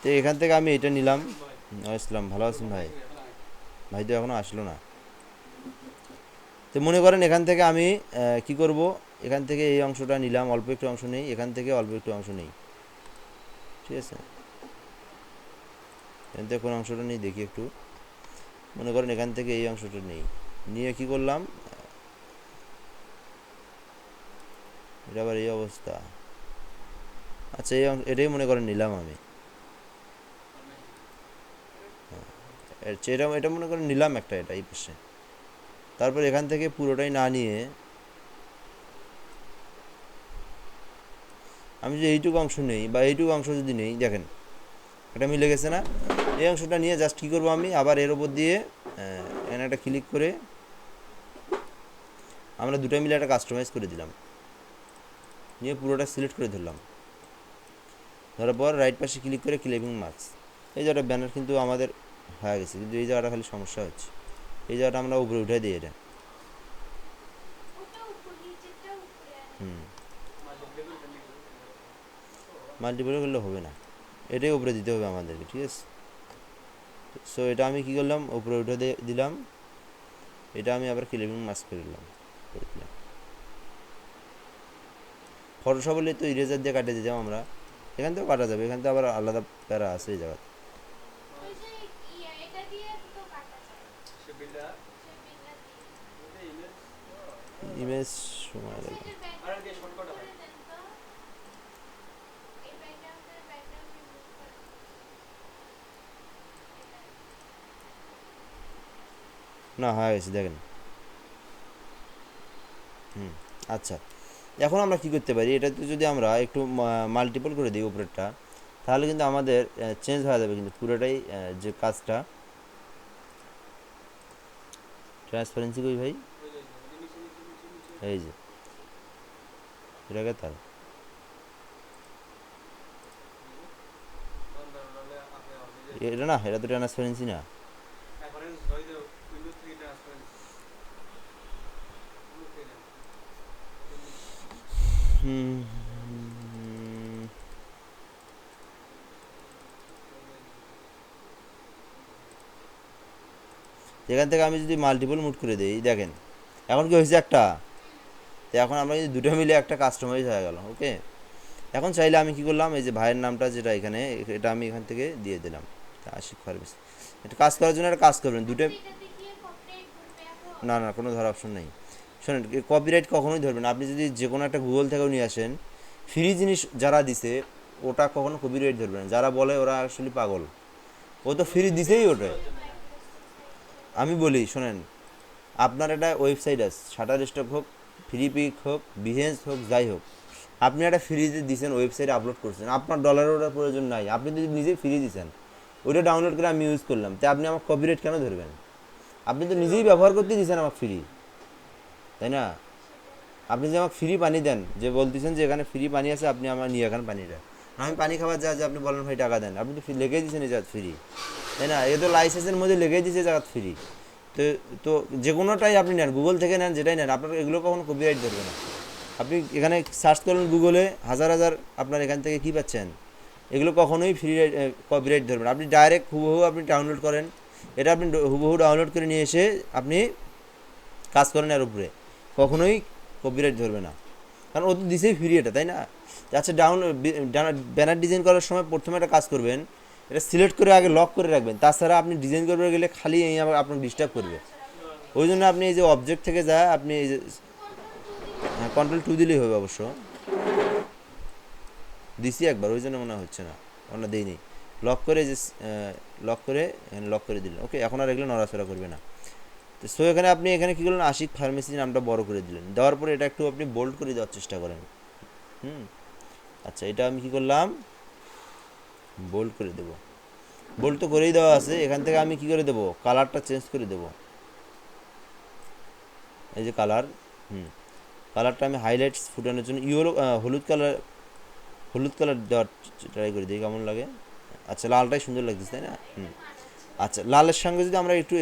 তো এখান থেকে আমি এটা নিলাম। ইসলাম ভালো আছেন ভাই? ভাই তো এখনো আসলো না। তো মনে করেন এখান থেকে আমি কি করব, এখান থেকে এই অংশটা নিলাম, অল্প একটু অংশ নেই, এখান থেকে অল্প একটু অংশ নেই, ঠিক আছে? এখান থেকে কোন অংশটা নেই দেখি একটু, মনে করেন এখান থেকে এই অংশটা নেই, নিয়ে কি করলাম, এটা আবার এই অবস্থা। আচ্ছা এই এটাই মনে করেন নিলাম আমি, এটা এটা মনে করেন নিলাম একটা, এটা এই পাশে। তারপর এখান থেকে পুরোটাই না নিয়ে আমি যদি এইটুকু অংশ নেই বা এইটুকু অংশ যদি নেই, দেখেন এটা মিলে গেছে না? এই অংশটা নিয়ে জাস্ট কী করবো, আমি আবার এর ওপর দিয়ে এখানে একটা ক্লিক করে আমরা দুটো মিলে একটা কাস্টমাইজ করে দিলাম, নিয়ে পুরোটা সিলেক্ট করে ধরলাম, ধরার পর রাইট পাশে ক্লিক করে ক্লিপিং মার্কস। এই জায়গাটা ব্যানার কিন্তু আমাদের হয়ে গেছে, কিন্তু এই জায়গাটা খালি সমস্যা হচ্ছে, এই জায়গাটা আমরা উপরে উঠে দিই এটা। হুম, মাল্টিপ্লাই করলে হবে না, এটাই উপরে দিতে হবে আমাদেরকে, ঠিক আছে? সো এটা আমি কী করলাম, উপরে উঠে দিলাম, এটা আমি আবার ক্লিপিং মাস্ক করে দিলাম। ফটোশপ হলে তো ইরেজার দিয়ে কাটে দিতাম আমরা, এখান থেকেও কাটা যাবে, এখান থেকে আবার আলাদা প্যারা আছে এই জায়গায়। ইমেজ সময় লাগবে। না হয়ে গেছে দেখেন। হুম। আচ্ছা, এখন আমরা কি করতে পারি, এটাতে যদি আমরা একটু মাল্টিপল করে দিই উপরেরটা, তাহলে কিন্তু আমাদের চেঞ্জ হয়ে যাবে কিন্তু পুরোটাই, যে কাজটা। ট্রান্সপারেন্সি কই ভাই? এই যে এটাকে তার, এটা না, এটা তো ট্রান্সপারেন্সি না। হুম। এখান থেকে আমি যদি মাল্টিপল মুড করে দিই, দেখেন এখন কি হয়েছে একটা, তো এখন আমরা যদি দুটো মিলে একটা কাস্টমাইজ হয়ে গেল। ওকে, এখন চাইলে আমি কি করলাম, এই যে ভাইয়ের নামটা যেটা এখানে, এটা আমি এখান থেকে দিয়ে দিলাম আশিক ফার্মেসি। এটা কাজ করার জন্য একটা কাজ করবেন দুটো। না না, কোনো ধরার অপশন নেই। শোনেন, কপিরাইট কখনোই ধরবেন, আপনি যদি যে কোনো একটা গুগল থেকেও নিয়ে আসেন, ফ্রি জিনিস যারা দিছে ওটা কখনো কপিরাইট ধরবে না, যারা বলে ওরা আসলে পাগল, ও তো ফ্রি দিছেই ওটা। আমি বলি শোনেন, আপনার একটা ওয়েবসাইট আছে, শাটার স্টক হোক, ফ্রি পিক হোক, বিহেন্স হোক, যাই হোক, আপনি একটা ফ্রিতে দিচ্ছেন, ওয়েবসাইটে আপলোড করছেন, আপনার ডলারের ওটার প্রয়োজন নাই, আপনি যদি নিজেই ফ্রি দিচ্ছেন, ওইটা ডাউনলোড করে আমি ইউজ করলাম, তাই আপনি আমার কপিরাইট কেন ধরবেন? আপনি তো নিজেই ব্যবহার করতে দিচ্ছেন আমাকে ফ্রি, তাই না? আপনি যে আমাকে ফ্রি পানি দেন, যে বলতেছেন যে এখানে ফ্রি পানি আছে, আপনি আমার নিয়ে এখানে পানিটা, আমি পানি খাবার যা যে আপনি বলেন ভাই টাকা দেন, আপনি তো লেগেই দিচ্ছেন এই জায়গা ফ্রি, তাই না? এ তো লাইসেন্সের মধ্যে লেগেই দিচ্ছে জায়গা ফ্রি। তো তো যে কোনোটাই আপনি নেন, গুগল থেকে নেন, যেটাই নেন, আপনার এগুলো কখনো কপিরাইট ধরবে না। আপনি এখানে সার্চ করুন গুগলে, হাজার হাজার আপনার এখান থেকে কী পাচ্ছেন, এগুলো কখনোই ফ্রি কপিরাইট ধরবে না। আপনি ডাইরেক্ট হুবহু আপনি ডাউনলোড করেন, এটা আপনি হুবহু ডাউনলোড করে নিয়ে এসে আপনি কাজ করেন এর উপরে, কখনোই কপিরাইট ধরবে না, কারণ ও তো দিছেই ফ্রি এটা, তাই না? আচ্ছা, ব্যানার ডিজাইন করার সময় প্রথমে একটা কাজ করবেন, এটা সিলেক্ট করে আগে লক করে রাখবেন, তাছাড়া আপনি ডিজাইন করতে গেলে খালি এই আপনাকে ডিস্টার্ব করবে। ওই জন্য আপনি এই যে অবজেক্ট থেকে যা আপনি এই যে কন্ট্রোল 2 দিলেই হবে অবশ্য, দিছি একবার, ওই জন্য মনে হচ্ছে না, আমরা দিইনি। লক করে যে লক করে এখানে লক করে দিলেন, ওকে, এখন আর এগুলো নড়াচড়া করবে না। তো সো এখানে আপনি এখানে কী করলেন, আশিক ফার্মেসি নামটা বড় করে দিলেন, দেওয়ার পরে এটা একটু আপনি বোল্ড করে দেওয়ার চেষ্টা করেন। হুম। আচ্ছা, এটা আমি কী করলাম, বোল্ড করে দেবো, বোল্ড তো করেই দেওয়া আছে, এখান থেকে আমি কী করে দেবো, কালারটা চেঞ্জ করে দেবো, এই যে কালার। হুম। কালারটা আমি হাইলাইটস ফুটানোর জন্য ইয়েলো, হলুদ কালার, হলুদ কালার দেওয়ার ট্রাই করে দিই কেমন লাগে। আচ্ছা, লালটাই সুন্দর লাগতেছে, তাই না? হুম। আচ্ছা, লালের সঙ্গে যদি আমরা একটু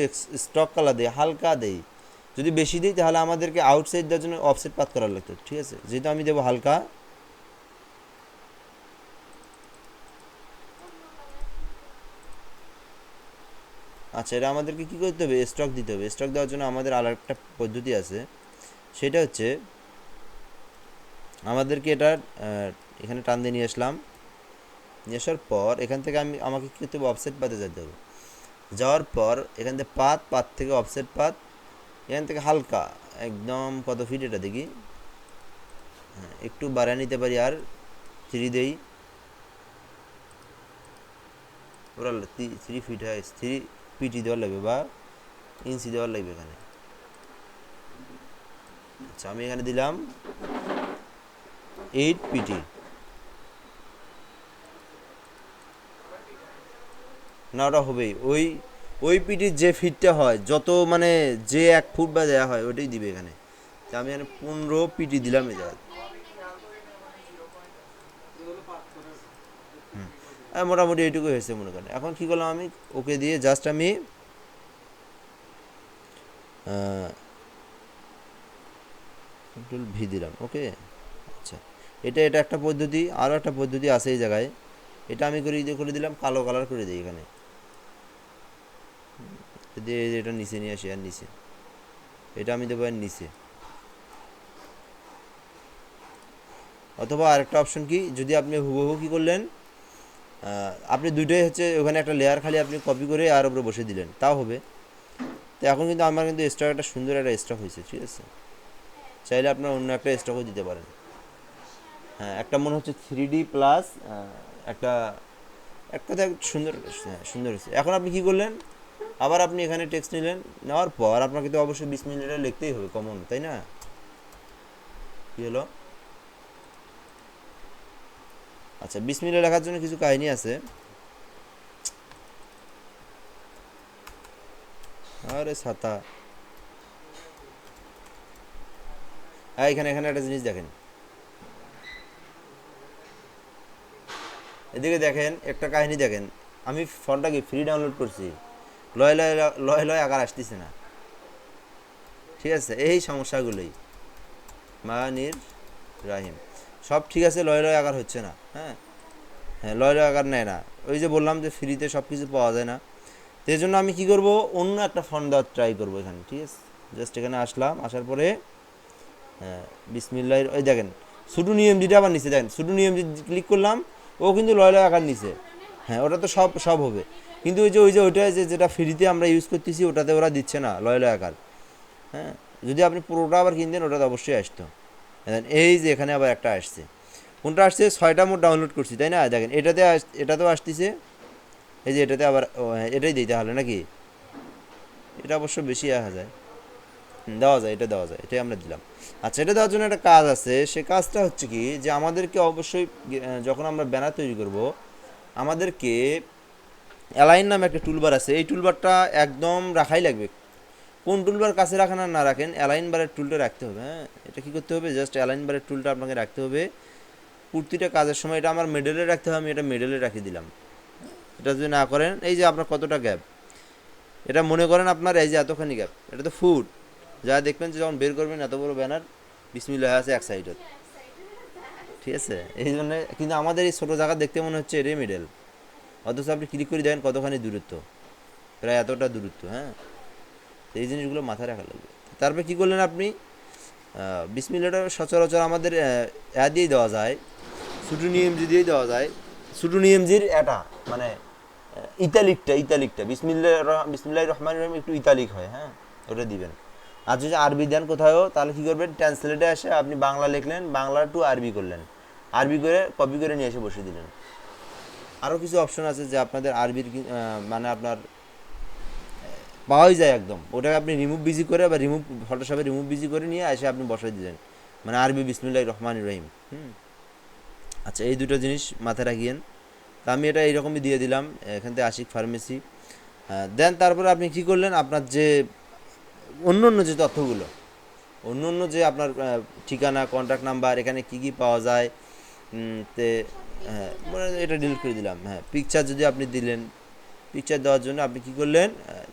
স্টক কালার দিই, হালকা দেই, যদি বেশি দিই তাহলে আমাদেরকে আউটসাইড দেওয়ার জন্য অফসেট পাথ করা লাগতো, ঠিক আছে। যেহেতু আমি দেবো হালকা, আচ্ছা এটা আমাদেরকে কী করতে হবে, স্টক দিতে হবে। স্টক দেওয়ার জন্য আমাদের আর একটা পদ্ধতি আছে, সেটা হচ্ছে আমাদেরকে এটা এখানে টান দিয়ে নিয়ে আসলাম। নিয়ে আসার পর এখান থেকে আমাকে কী করতে হবে, অফসেট পাতে যেতে হবে। যাওয়ার পর এখান থেকে পাত থেকে অফসেট পাত, এখান থেকে হালকা একদম কত ফিট এটা দেখি, হ্যাঁ একটু বাড়ায় নিতে পারি, আর 3 দেই, ওরা 3 ফিট হয়, 3 পিটি দেওয়ার লাগবে বা ইঞ্চি দেওয়ার লাগবে এখানে। আচ্ছা আমি এখানে দিলাম 8 পিটি, না ওটা হবেই, ওই পিটির যে ফিটটা হয়, যত মানে যে 1 ফুট বা দেওয়া হয় ওটাই দিবে এখানে। তো আমি এখানে 15 পিটি দিলাম এই জায়গায়। মোটামুটি এইটুকু হয়েছে মনে করেন। এখন কী করলাম, আমি ওকে দিয়ে জাস্ট আমি কন্ট্রোল ভি দিলাম, ওকে। আচ্ছা এটা একটা পদ্ধতি, আরও একটা পদ্ধতি আছে এই জায়গায়, এটা আমি করে দিলাম কালো কালার করে দিই এখানে দিয়ে, এটা নিচে নিয়ে আসি, আর নিচে এটা আমি দেবো আর নিচে। অথবা আরেকটা অপশন কি, যদি আপনি হুবহু কী করলেন, আপনি দুইটাই হচ্ছে ওখানে একটা লেয়ার খালি আপনি কপি করে আর উপরে বসে দিলেন, তাও হবে। তো এখন কিন্তু আমার কিন্তু স্টক একটা সুন্দর একটা স্টক হয়েছে, ঠিক আছে। চাইলে আপনার অন্য একটা স্টকও দিতে পারেন। হ্যাঁ একটা মনে হচ্ছে 3D প্লাস একটা এক কথায় সুন্দর, হ্যাঁ সুন্দর হয়েছে। এখন আপনি কী করলেন, আবার আপনি এখানে টেক্সট নিলেন, নেওয়ার পর আপনাকে তো অবশ্যই বিসমিল্লাহ লিখতেই হবে, কমন, তাই না? কী হলো, আচ্ছা বিসমিল্লাহ লেখার জন্য কিছু কাহিনী আছে। আরে ছাতা, হ্যাঁ এখানে একটা জিনিস দেখেন, এদিকে দেখেন একটা কাহিনী দেখেন। আমি ফোনটাকে ফ্রি ডাউনলোড করছি, লয় লয় লয় লয় আকার আসতেছে না, ঠিক আছে। এই সমস্যাগুলোই মানির রাহিম, সব ঠিক আছে, লয় লয় আকার হচ্ছে না, হ্যাঁ হ্যাঁ লয় লয় আকার নেয় না। ওই যে বললাম যে ফ্রিতে সব কিছু পাওয়া যায় না, তো এই জন্য আমি কী করবো, অন্য একটা ফন্ট দেওয়ার ট্রাই করবো এখানে, ঠিক আছে। জাস্ট এখানে আসলাম, আসার পরে হ্যাঁ বিসমিল্লাহ, ওই দেখেন শুধু নিয়ম যেটা আবার নিচে দেখেন, শুধু নিয়ম যে ক্লিক করলাম, ও কিন্তু লয় লয় আকার নিচে, হ্যাঁ ওটা তো সব হবে। কিন্তু ওইটা যেটা ফ্রিতে আমরা ইউজ করতেছি ওটাতে ওরা দিচ্ছে না লয় লয় আকার, হ্যাঁ। যদি আপনি পুরোটা আবার কিনতেন ওটাতে অবশ্যই আসতো। এই যে এখানে আবার একটা আসছে, কোনটা আসছে, 6টা মোট ডাউনলোড করছি, তাই না? দেখেন এটাতেও আসতেছে, এই যে এটাতে আবার এটাই দিই তাহলে নাকি, এটা অবশ্য বেশি আসা যায়, দেওয়া যায়, এটা দেওয়া যায়, এটাই আমরা দিলাম। আচ্ছা এটা দেওয়ার জন্য একটা কাজ আছে, সে কাজটা হচ্ছে কি, যে আমাদেরকে অবশ্যই যখন আমরা ব্যানার তৈরি করব, আমাদেরকে অ্যালাইন নামে একটা টুলবার আছে, এই টুলবারটা একদম রাখাই লাগবে। কোন টুলবার কাছে রাখেন আর না রাখেন, অ্যালাইন বারের টুলটা রাখতে হবে, হ্যাঁ। এটা কী করতে হবে, জাস্ট অ্যালাইন বারের টুলটা আপনাকে রাখতে হবে প্রতিটা কাজের সময়। এটা আমার মিডলে রাখতে হবে, আমি এটা মিডলে রাখি দিলাম। এটা যদি না করেন, এই যে আপনার কতটা গ্যাপ, এটা মনে করেন আপনার এই যে এতখানি গ্যাপ, এটা তো ফুট, যা দেখবেন যে যখন বের করবেন এত বড় ব্যানার বিসমিল্লাহ আছে এক সাইডে, ঠিক আছে। এই জন্য কিন্তু আমাদের এই ছোটো জায়গা দেখতে মনে হচ্ছে এটাই মিডল, অথচ আপনি ক্লিক করে দেখেন কতখানি দূরত্ব, প্রায় এতটা দূরত্ব, হ্যাঁ। এই জিনিসগুলো মাথায় রাখা লাগবে। তারপরে কী করলেন আপনি, বিসমিল্লাহটা সচরাচর আমাদের দিয়েই দেওয়া যায়, ছুটু নিয়মজি দিয়েই দেওয়া যায়। ছুটু নিয়মজির এটা মানে ইতালিকটা বিসমিল্লাহ রহমান রহিম একটু ইতালিক হয়, হ্যাঁ ওটা দিবেন। আর যদি আরবি দেন কোথাও, তাহলে কী করবেন, ট্রান্সলেটে এসে আপনি বাংলা লিখলেন, বাংলা টু আরবি করলেন, আরবি করে কপি করে নিয়ে এসে বসে দিলেন। আরও কিছু অপশন আছে যে আপনাদের আরবির মানে আপনার পাওয়াই যায় একদম, ওটাকে আপনি রিমুভ বিজি করে বা ফটোশপে রিমুভ বিজি করে নিয়ে এসে আপনি বসাই দিলেন, মানে আরবি বিসমিল্লাহ রহমান রহিম। আচ্ছা এই দুটো জিনিস মাথায় রাখিয়েন। তা আমি এটা এইরকমই দিয়ে দিলাম, এখান থেকে আশিক ফার্মেসি। দেন তারপরে আপনি কী করলেন, আপনার যে অন্য যে তথ্যগুলো, অন্য যে আপনার ঠিকানা, কন্ট্যাক্ট নাম্বার, এখানে কি কি পাওয়া যায়, তে হ্যাঁ মানে এটা ডিলিট করে দিলাম। হ্যাঁ পিকচার যদি আপনি দিলেন, পিকচার দেওয়ার জন্য আপনি কী করলেন,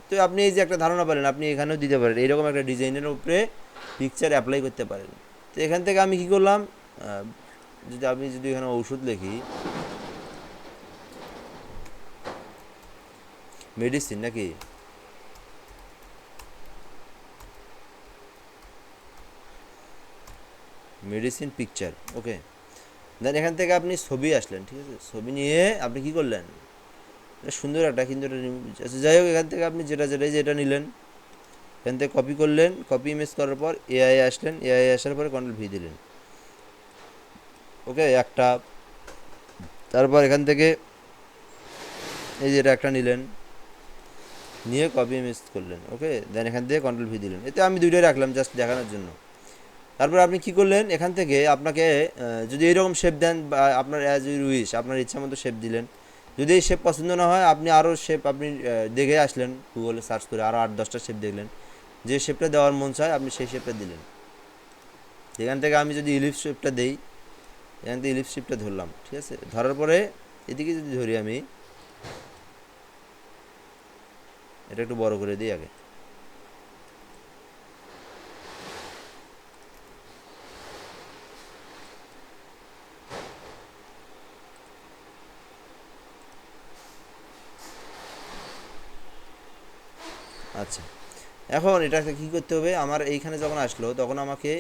তো আপনি এই যে একটা ধারণা পেলেন, আপনি এখানেও দিতে পারেন, এইরকম একটা ডিজাইনের উপরে পিকচার অ্যাপ্লাই করতে পারেন। তো এখান থেকে আমি কি করলাম, যদি আমি যদি এখানে ওষুধ লিখি, মেডিসিন নাকি, মেডিসিন পিকচার, ওকে। দেন এখান থেকে আপনি ছবি আসলেন, ঠিক আছে, ছবি নিয়ে আপনি কি করলেন, সুন্দর একটা, কিন্তু এটা আচ্ছা যাই হোক, এখান থেকে আপনি যেটা নিলেন, এখান থেকে কপি করলেন, কপি ইমেজ করার পর এআই আসলেন, এআই আসার পরে কন্ট্রোল ভি দিলেন, ওকে একটা। তারপর এখান থেকে এই যে এটা একটা নিলেন, নিয়ে কপি ইমেজ করলেন, ওকে। দেন এখান থেকে কন্ট্রোল ভি দিলেন, এতে আমি দুইটাই রাখলাম জাস্ট দেখানোর জন্য। তারপর আপনি কি করলেন, এখান থেকে আপনাকে যদি এইরকম শেপ দেন, বা আপনার অ্যাজ ইউর উইশ, আপনার ইচ্ছা মতো শেপ দিলেন। যদি এই শেপ পছন্দ না হয়, আপনি আরও শেপ আপনি দেখে আসলেন গুগলে সার্চ করে, আরও 8-10টা শেপ দেখলেন, যে শেপটা দেওয়ার মন চায় আপনি সেই শেপটা দিলেন। এখান থেকে আমি যদি ইলিপস শেপটা দেই, এখান থেকে ইলিপস শেপটা ধরলাম, ঠিক আছে। ধরার পরে এদিকে যদি ধরি আমি, এটা একটু বড় করে দিই আগে, আচ্ছা। এখন এটাকে কী করতে হবে, আমার এইখানে যখন আসলো তখন আমাকে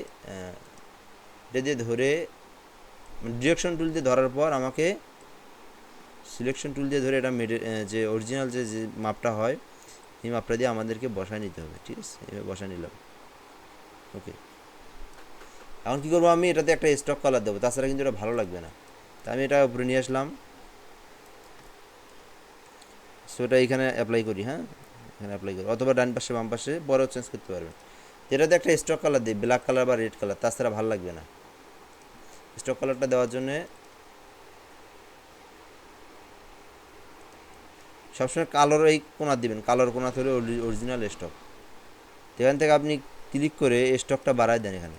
এটা দিয়ে ধরে, ডিরেকশন টুল দিয়ে ধরার পর আমাকে সিলেকশন টুল দিয়ে ধরে এটা যে অরিজিনাল যে মাপটা হয়, এই মাপটা দিয়ে আমাদেরকে বসায় নিতে হবে, ঠিক আছে। এভাবে বসায় নিলাম, ওকে। এখন কী করবো, আমি এটাতে একটা স্টক কালার দেবো, তাছাড়া কিন্তু এটা ভালো লাগবে না। তা আমি এটা উপরে নিয়ে আসলাম, সো এটা এইখানে অ্যাপ্লাই করি, হ্যাঁ এখানে অ্যাপ্লাই করি, অথবা ডান পাশে বাম পাশে বড় চেঞ্জ করতে পারবেন। এটাতে একটা স্টক কালার দিই, ব্ল্যাক কালার বা রেড কালার, তাছাড়া ভালো লাগবে না। স্টক কালারটা দেওয়ার জন্যে সবসময় কালোর এই কোনা দিবেন, কালোর কোনা হলে অরিজিনাল স্টক। এখান থেকে আপনি ক্লিক করে স্টকটা বাড়ায় দেন, এখানে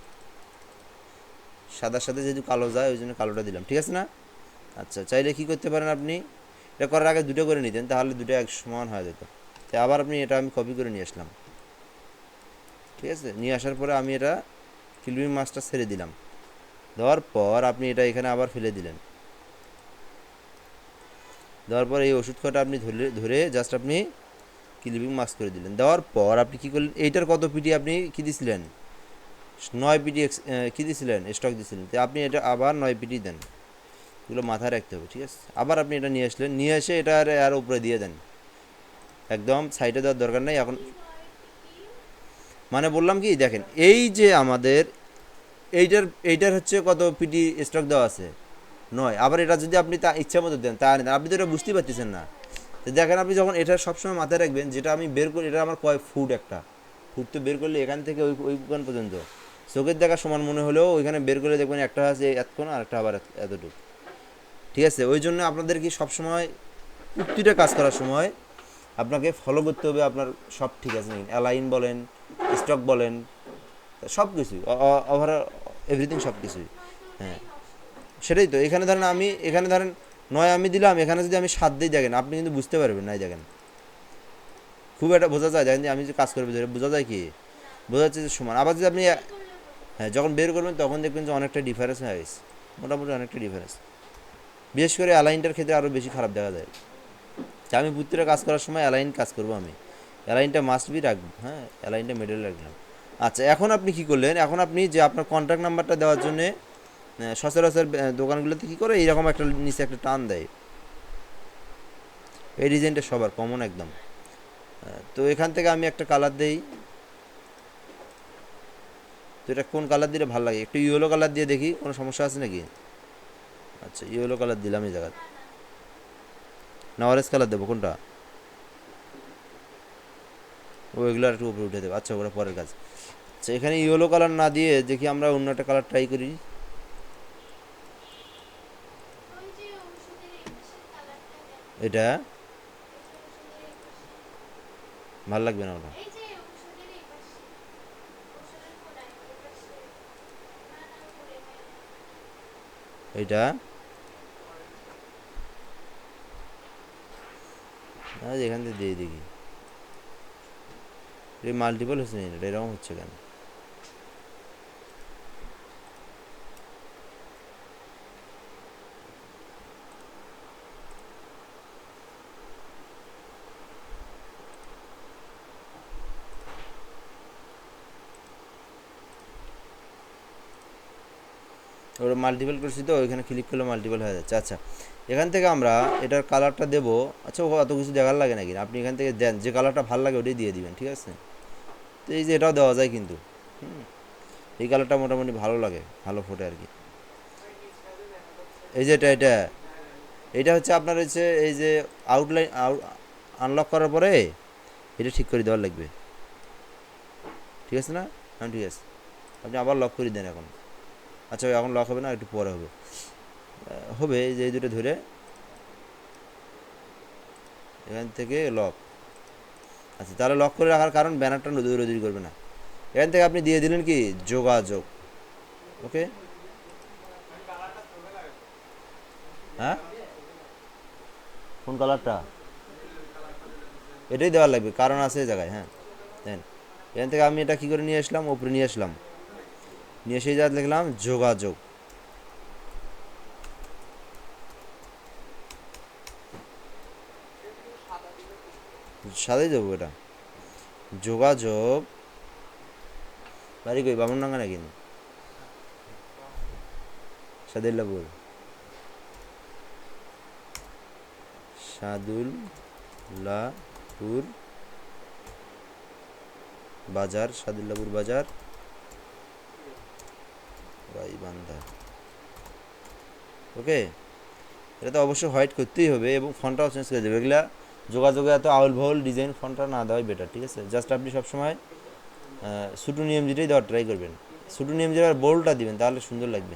সাদার সাথে যেহেতু কালো যায় ওই জন্য কালোটা দিলাম, ঠিক আছে না। আচ্ছা, চাইলে কী করতে পারেন, আপনি এটা করার আগে দুটো করে নিতেন, তাহলে দুটো এক সমান হয়ে যেত। তাই আবার আপনি এটা আমি কপি করে নিয়ে আসলাম, ঠিক আছে। নিয়ে আসার পরে আমি এটা ক্লিপিং মাছটা ছেড়ে দিলাম, দেওয়ার পর আপনি এটা এখানে আবার ফেলে দিলেন। দেওয়ার পর এই ওষুধ কটা আপনি ধরে জাস্ট আপনি ক্লিপিং মাস্ক করে দিলেন। দেওয়ার পর আপনি কী করলেন, এইটার কত পিটি আপনি কী দিছিলেন, 9 পিটি কী দিছিলেন, স্টক দিছিলেন, তো আপনি এটা আবার 9 পিটি দেন। এগুলো মাথায় রাখতে হবে, ঠিক আছে। আবার আপনি এটা নিয়ে আসলেন, নিয়ে এসে এটা আর উপরে দিয়ে দেন, একদম সাইডে দেওয়ার দরকার নেই এখন। মানে বললাম কি, দেখেন এই যে আমাদের এইটার হচ্ছে কত পিটি স্টক দেওয়া আছে, 9। আবার এটা যদি আপনি তা ইচ্ছা মতো দেন, তা নেন, আপনি তো এটা বুঝতেই পারতেছেন না। তো দেখেন, আপনি যখন এটা সবসময় মাথায় রাখবেন, যেটা আমি বের করি এটা আমার কয় ফুট, একটা ফুট তো বের করলে এখান থেকে ওইখান পর্যন্ত চোখের দেখা সমান মনে হলেও ওইখানে বের করে দেখবেন একটা আছে এতক্ষণ আর একটা আবার এতটুকু, ঠিক আছে। ওই জন্য আপনাদের কি সবসময় প্রতিটা কাজ করার সময় আপনাকে ফলো করতে হবে, আপনার সব ঠিক আছে নাকি, অ্যালাইন বলেন, স্টক বলেন, সব কিছুই, ওভারঅল এভরিথিং সব কিছুই, হ্যাঁ সেটাই তো। এখানে ধরেন আমি এখানে ধরেন 9 আমি দিলাম, এখানে যদি আমি 7 দিই, দেখেন আপনি কিন্তু বুঝতে পারবেন না, দেখেন খুব একটা বোঝা যায়, দেখেন আমি যে কাজ করবো ধরে বোঝা যায় কি, বোঝা যাচ্ছে যে সমান। আবার যদি আপনি হ্যাঁ যখন বের করবেন তখন দেখবেন যে অনেকটা ডিফারেন্স হয়ে গেছে, মোটামুটি অনেকটা ডিফারেন্স। বিশেষ করে অ্যালাইনটার ক্ষেত্রে আরও বেশি খারাপ দেখা যায়। আমি প্রত্যেকটা কাজ করার সময় অ্যালাইন কাজ করবো, আমি অ্যালাইনটা মাস্ট বি রাখবো, হ্যাঁ অ্যালাইনটা মিডল রাখলাম। আচ্ছা, এখন আপনি কি করলেন, এখন আপনি যে আপনার কন্ট্যাক্ট নাম্বারটা দেওয়ার জন্যে সচরাচর দোকানগুলোতে কী করে এইরকম একটা নিচে একটা টান দেয়, এই ডিজাইনটা সবার কমন একদম। তো এখান থেকে আমি একটা কালার দেই, তো এটা কোন কালার দিলে ভালো লাগে, একটু ইয়েলো কালার দিয়ে দেখি, কোনো সমস্যা আছে নাকি। আচ্ছা, ইয়েলো কালার দিলাম এই জায়গায়, না অরেঞ্জ কালার দেবো, কোনটা, ও এগুলো একটু উপরে উঠে দেবো, আচ্ছা ওটা পরের কাজ। আচ্ছা, এখানে ইয়েলো কালার না দিয়ে দেখি আমরা অন্য একটা কালার ট্রাই করি, এটা ভাল লাগবে না ওটা, এইটা এখান থেকে দিয়ে দেখি, এই মাল্টিপল হচ্ছে না, এটা এরকম হচ্ছে কেন? ওরা মাল্টিপল করছি তো, ওইখানে ক্লিক করলে মাল্টিপল হয়ে যাচ্ছে। আচ্ছা, এখান থেকে আমরা এটার কালারটা দেবো। আচ্ছা, ও অত কিছু দেখার লাগে নাকি? আপনি এখান থেকে দেন, যে কালারটা ভালো লাগে ওটাই দিয়ে দিবেন, ঠিক আছে? তো এই যে এটাও দেওয়া যায় কিন্তু, এই কালারটা মোটামুটি ভালো লাগে, ভালো ফোটে আর কি। এই যে এটা এটা হচ্ছে আপনার হচ্ছে এই যে আউটলাইন আনলক করার পরে এটা ঠিক করে দেওয়ার লাগবে, ঠিক আছে না? হ্যাঁ, ঠিক আছে। আপনি আবার লক করে দেন এখন। আচ্ছা, এখন লক হবে না, একটু পরে হবে। হবে এই যে এই দুটো ধরে এখান থেকে লক। আচ্ছা, তাহলে লক করে রাখার কারণ ব্যানারটা দৌড়াদৌড়ি করবে না। এখান থেকে আপনি দিয়ে দিলেন কি যোগাযোগ। ওকে, হ্যাঁ, কোন কালারটা? এটাই দেওয়ার লাগবে, কারণ আছে এই জায়গায়। হ্যাঁ, দেন। এখান থেকে আমি এটা কী করে নিয়ে আসলাম, উপরে নিয়ে আসলাম, নিয়ে সেই জায়গায় লিখলাম যোগাযোগ। সাদাই দেবো এটা, যোগাযোগ। বাড়ি কই, বামনডাঙ্গা নাকি? সাদুল্লাপুর, সাদুল্লাপুর বাজার, সাদুল্লাপুর বাজার, গাইবান্ধা। ওকে, এটা তো অবশ্যই হোয়াইট করতেই হবে এবং ফন্টটাও চেঞ্জ করে দেবে। এগুলা যোগাযোগে এত আউল ভাউল ডিজাইন ফন্টটা না দেওয়াই বেটার, ঠিক আছে? জাস্ট আপনি সবসময় সুটু নিয়ম যেটাই দেওয়ার ট্রাই করবেন। সুটু নিয়ম যেটা বোল্ডটা দিবেন, তাহলে সুন্দর লাগবে।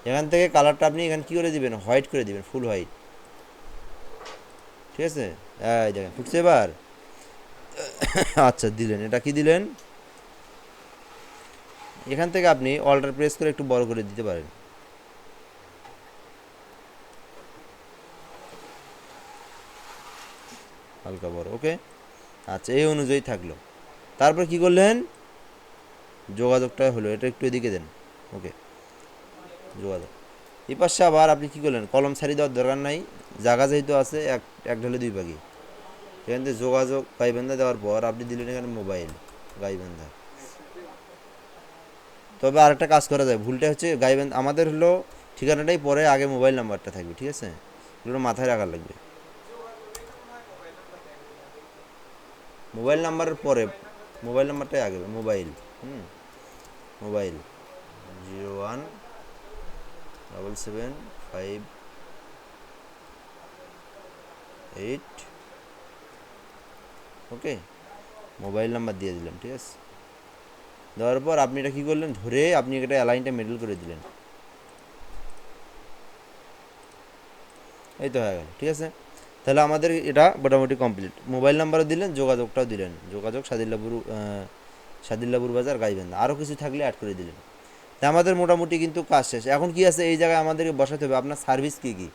এখান থেকে কালারটা আপনি এখানে কী করে দিবেন, হোয়াইট করে দিবেন, ফুল হোয়াইট, ঠিক আছে? এই দেখেন ফুটছে এবার। আচ্ছা, দিলেন, এটা কি দিলেন? এখান থেকে আপনি অল্টার প্রেস করে একটু বড় করে দিতে পারেন, হালকা বড়। ওকে, আচ্ছা, এই অনুযায়ী থাকলো। তারপর কি করলেন, যোগাযোগটা হলো, এটা একটু এদিকে দেন। ওকে, যোগাযোগ। এই পাশে আবার আপনি কী করলেন, কলম ছাড়ি দেওয়ার দরকার নাই, জায়গা যেহেতু আছে এক এক ঢালে দুই পাখি। এখান থেকে যোগাযোগ গাইবান্ধা দেওয়ার পর আপনি দিলেন এখানে মোবাইল গাইবান্ধা। তবে আরেকটা কাজ করা যায়, ভুলটা হচ্ছে গাইবান্ধা আমাদের হলো ঠিকানাটাই পরে, আগে মোবাইল নাম্বারটা থাকবে, ঠিক আছে? এগুলো মাথায় রাখার লাগবে। মোবাইল নাম্বারের পরে মোবাইল নাম্বারটাই আগে, মোবাইল। মোবাইল 017758। ওকে, মোবাইল নাম্বার দিয়ে দিলাম, ঠিক আছে? দেওয়ার পর আপনি এটা কী করলেন, ধরে আপনি এটা অ্যালাইনটা মিডল করে দিলেন। এই তো হয়ে গেল, ঠিক আছে? তাহলে আমাদের এটা মোটামুটি কমপ্লিট। মোবাইল নাম্বারও দিলেন, যোগাযোগটাও দিলেন, যোগাযোগ সাদিল্লাপুর বাজার গাইবান্ধা। আরও কিছু থাকলে অ্যাড করে দিলেন। তা আমাদের মোটামুটি কিন্তু কাজ শেষ। এখন কি আছে, এই জায়গায় আমাদেরকে বসাতে হবে আপনার সার্ভিস কী কী,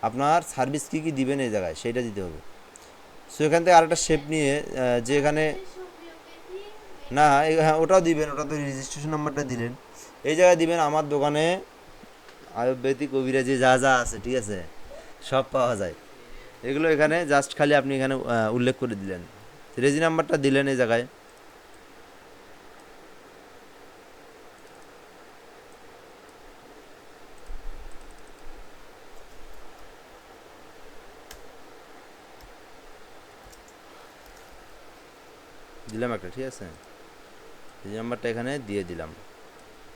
আপনার সার্ভিস কী কী দিবেন এই জায়গায়, সেইটা দিতে হবে। সো এখান থেকে আরেকটা শেপ নিয়ে যে এখানে না, হ্যাঁ, ওটাও দিবেন, ওটা তো রেজিস্ট্রেশন নাম্বারটা দিলেন। এই জায়গায় দিবেন আমার দোকানে আয়ুর্বেদিক কবিরাজি যা যা আছে, ঠিক আছে, সব পাওয়া যায়। এগুলো এখানে জাস্ট খালি আপনি এখানে উল্লেখ করে দিলেন, রেজি নাম্বারটা দিলেন এই জায়গায়। দিলাম একটা, ঠিক আছে? রেজি নাম্বারটা এখানে দিয়ে দিলাম।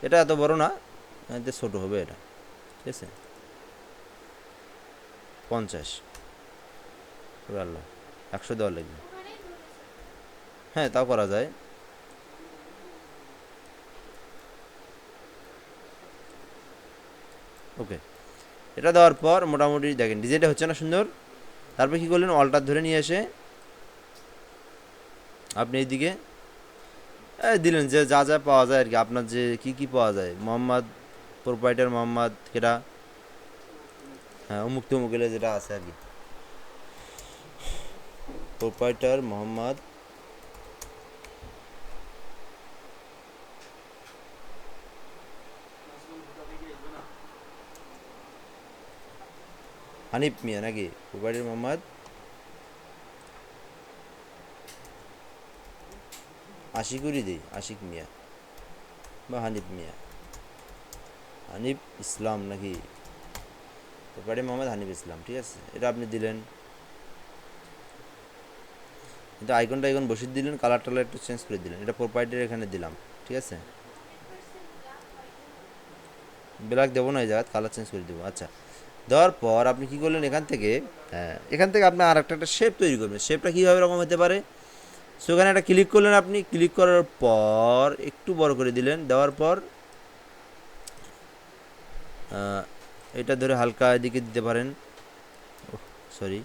এটা এত বড় না, এতে ছোটো হবে এটা, ঠিক আছে? 50 আল্লাহ 100 দেওয়ার লাগবে। হ্যাঁ, তাও করা যায়। ওকে, এটা দেওয়ার পর মোটামুটি দেখেন ডিজাইনটা হচ্ছে না সুন্দর? তারপর কী করলেন, অল্টার ধরে নিয়ে এসে আপনি এইদিকে দিলেন যে যা যা পাওয়া যায় আর কি, আপনার যে কি কি পাওয়া যায়, মোহাম্মদ প্রোপাইটার মোহাম্মদ কেটা, হ্যাঁ, অমুক তমুক এলে যেটা আছে আর কি, প্রোপাইটার মোহাম্মদ হানিফ মিয়া নাকি? প্রোপাইটার মোহাম্মদ আশিকুরই দিই, আশিক মিয়া বা হানিফ মিয়া, হানিফ ইসলাম নাকি? প্রোপাইটার মোহাম্মদ হানিফ ইসলাম, ঠিক আছে, এটা আপনি দিলেন। এটা আইকন বসিয়ে দিলেন, কালার টালার একটু চেঞ্জ করে দিলেন, এটা প্রোপাইটার এখানে দিলাম, ঠিক আছে। ব্ল্যাক দেবো না, এই জায়গায় কালার চেঞ্জ করে দেবো। আচ্ছা, দেওয়ার পর আপনি কি করলেন, এখান থেকে আপনি আর একটা শেপ তৈরি করবেন। শেপটা কীভাবে রকম হতে পারে? সো এখানে একটা ক্লিক করলেন, আপনি ক্লিক করার পর একটু বড় করে দিলেন, দেওয়ার পর এটা ধরে হালকা এদিকে দিতে পারেন। সরি,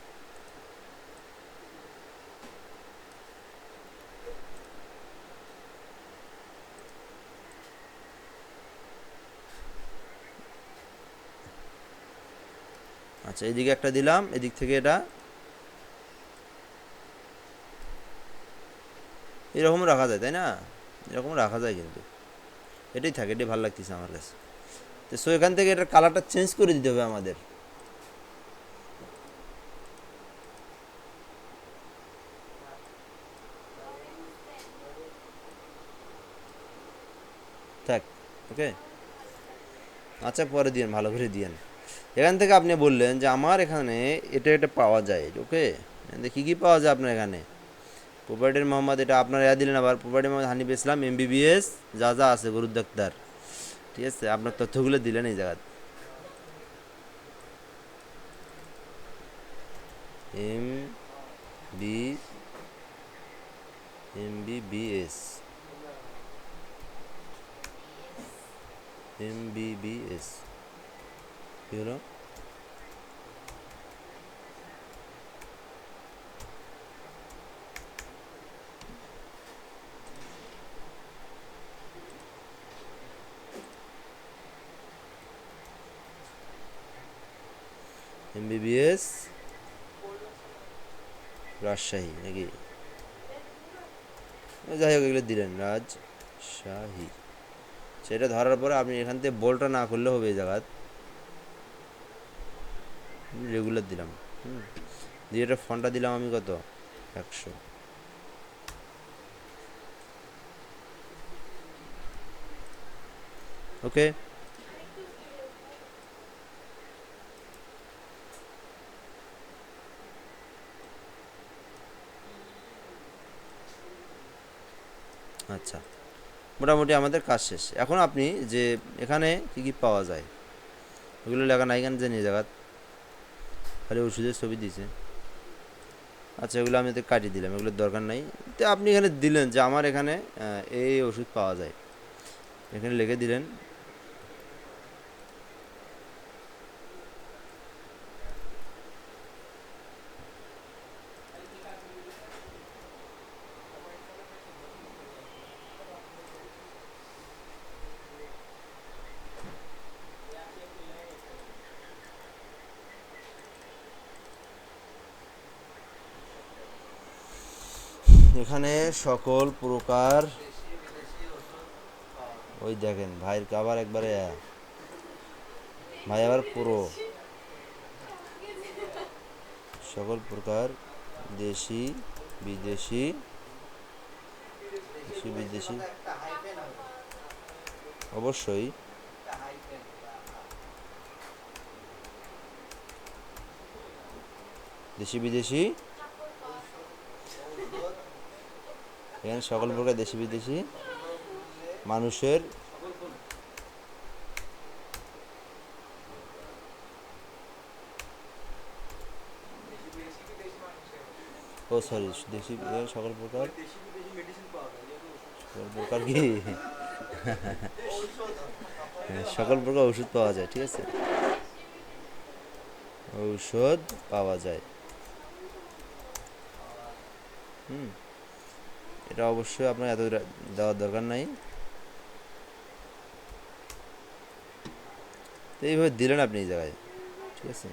আচ্ছা, এদিকে একটা দিলাম, এদিক থেকে এটা এরকম রাখা যায়, তাই না? এরকম রাখা যায়, কিন্তু এটাই থাকে, এটাই ভালো লাগতেছে আমার কাছে। তো সো এখান থেকে এটার কালারটা চেঞ্জ করে দিতে হবে আমাদের। থাক, ওকে। আচ্ছা, পরে দিয়েন, ভালো করে দিয়েন। এখান থেকে আপনি বললেন যে আমার এখানে এটা এটা পাওয়া যায়, ওকে। কী কী পাওয়া যায় আপনার এখানে? প্রোপাইটার মোহাম্মদ, এটা আপনার দিলেন। আবার প্রোপাইটার মোহাম্মদ হানিফ ইসলাম, এমবিবিএস, যা যা আছে, গরুর ডাক্তার, ঠিক আছে, আপনার তথ্যগুলো দিলেন এই জায়গায়। এম বি এমবিবিএস, এমবিবিএস কী হলো? এমবিবিএস রাজশাহী নাকি? যাই হোক, এগুলো দিলেন রাজশাহী। সেটা ধরার পরে আপনি এখান থেকে বোল্ডটা না করলে হবে এই জায়গায়, রেগুলার দিলাম। দিয়ে এটা ফন্টটা দিলাম আমি কত, 100। ওকে। আচ্ছা, মোটামুটি আমাদের কাজ শেষ। এখন আপনি যে এখানে কী কী পাওয়া যায় ওগুলো লেখা নাই কেন জানি জায়গা, খালি ওষুধের ছবি দিয়েছে। আচ্ছা, এগুলো আমি তো কাটিয়ে দিলাম, এগুলোর দরকার নাই। তো আপনি এখানে দিলেন যে আমার এখানে এই ওষুধ পাওয়া যায়, এখানে লিখে দিলেন। এখানে সকল প্রকার, ওই দেখেন ভাইয়ের আবার একবারে ভাই আবার পুরো সকল প্রকার দেশি বিদেশি, দেশি বিদেশি অবশ্যই দেশি বিদেশি, এখানে সকল প্রকার দেশি বিদেশি মানুষের, ও সরি, দেশি সকল প্রকার, সকল প্রকার কি সকল প্রকার ওষুধ পাওয়া যায়, ঠিক আছে, ঔষধ পাওয়া যায়। এটা অবশ্যই আপনার এত দেওয়ার দরকার নাই। তো এইভাবে দিলেন আপনি এই জায়গায়, ঠিক আছে।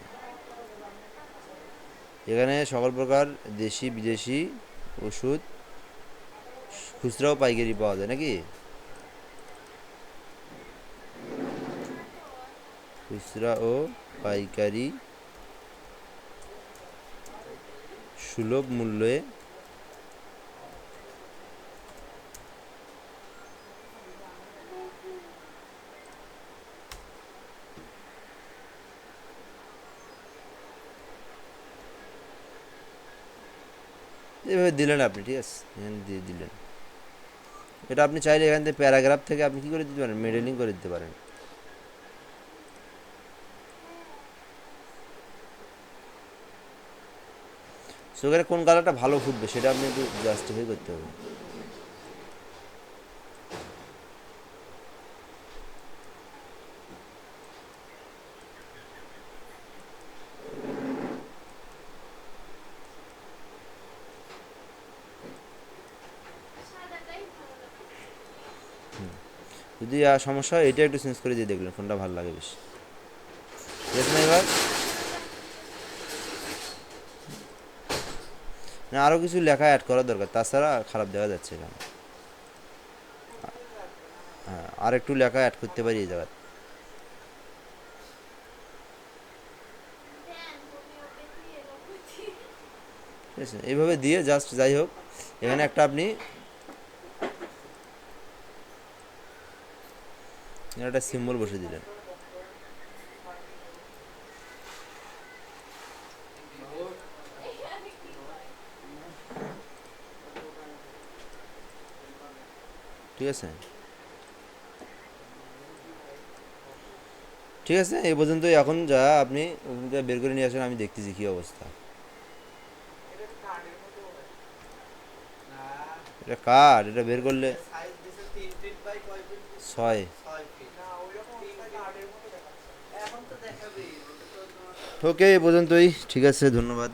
এখানে সকল প্রকার দেশি বিদেশি ওষুধ খুচরাও পাইকারি পাওয়া যায় নাকি? খুচরা ও পাইকারি সুলভ মূল্যে এভাবে দিলেন আপনি, ঠিক আছে, এখানে দিয়ে দিলেন। এটা আপনি চাইলে এখান থেকে প্যারাগ্রাফ থেকে আপনি কী করে দিতে পারেন, মডেলিং করে দিতে পারেন। সো এখানে কোন কালারটা ভালো ফুটবে সেটা আপনি একটু জাস্টিফাই করতে হবে। যদি সমস্যা হয় এটা একটু চেঞ্জ করে দিয়ে দেখলেন কোনটা ভালো লাগে বেশি, ঠিক আছে না? এবার না আরও কিছু লেখা অ্যাড করা দরকার, তাছাড়া খারাপ দেখা যাচ্ছে এখানে। হ্যাঁ, আর একটু লেখা অ্যাড করতে পারি এই জায়গায়, ঠিক আছে? এইভাবে দিয়ে জাস্ট যাই হোক এখানে একটা আপনি একটা সিম্বল বসে দিলেন, ঠিক আছে? ঠিক আছে, এই পর্যন্তই। এখন যা আপনি ওখান থেকে বের করে নিয়ে আসেন, আমি দেখতেছি কী অবস্থা। এটা কার, এটা বের করলে 6। ওকে, এই পর্যন্তই, ঠিক আছে, ধন্যবাদ।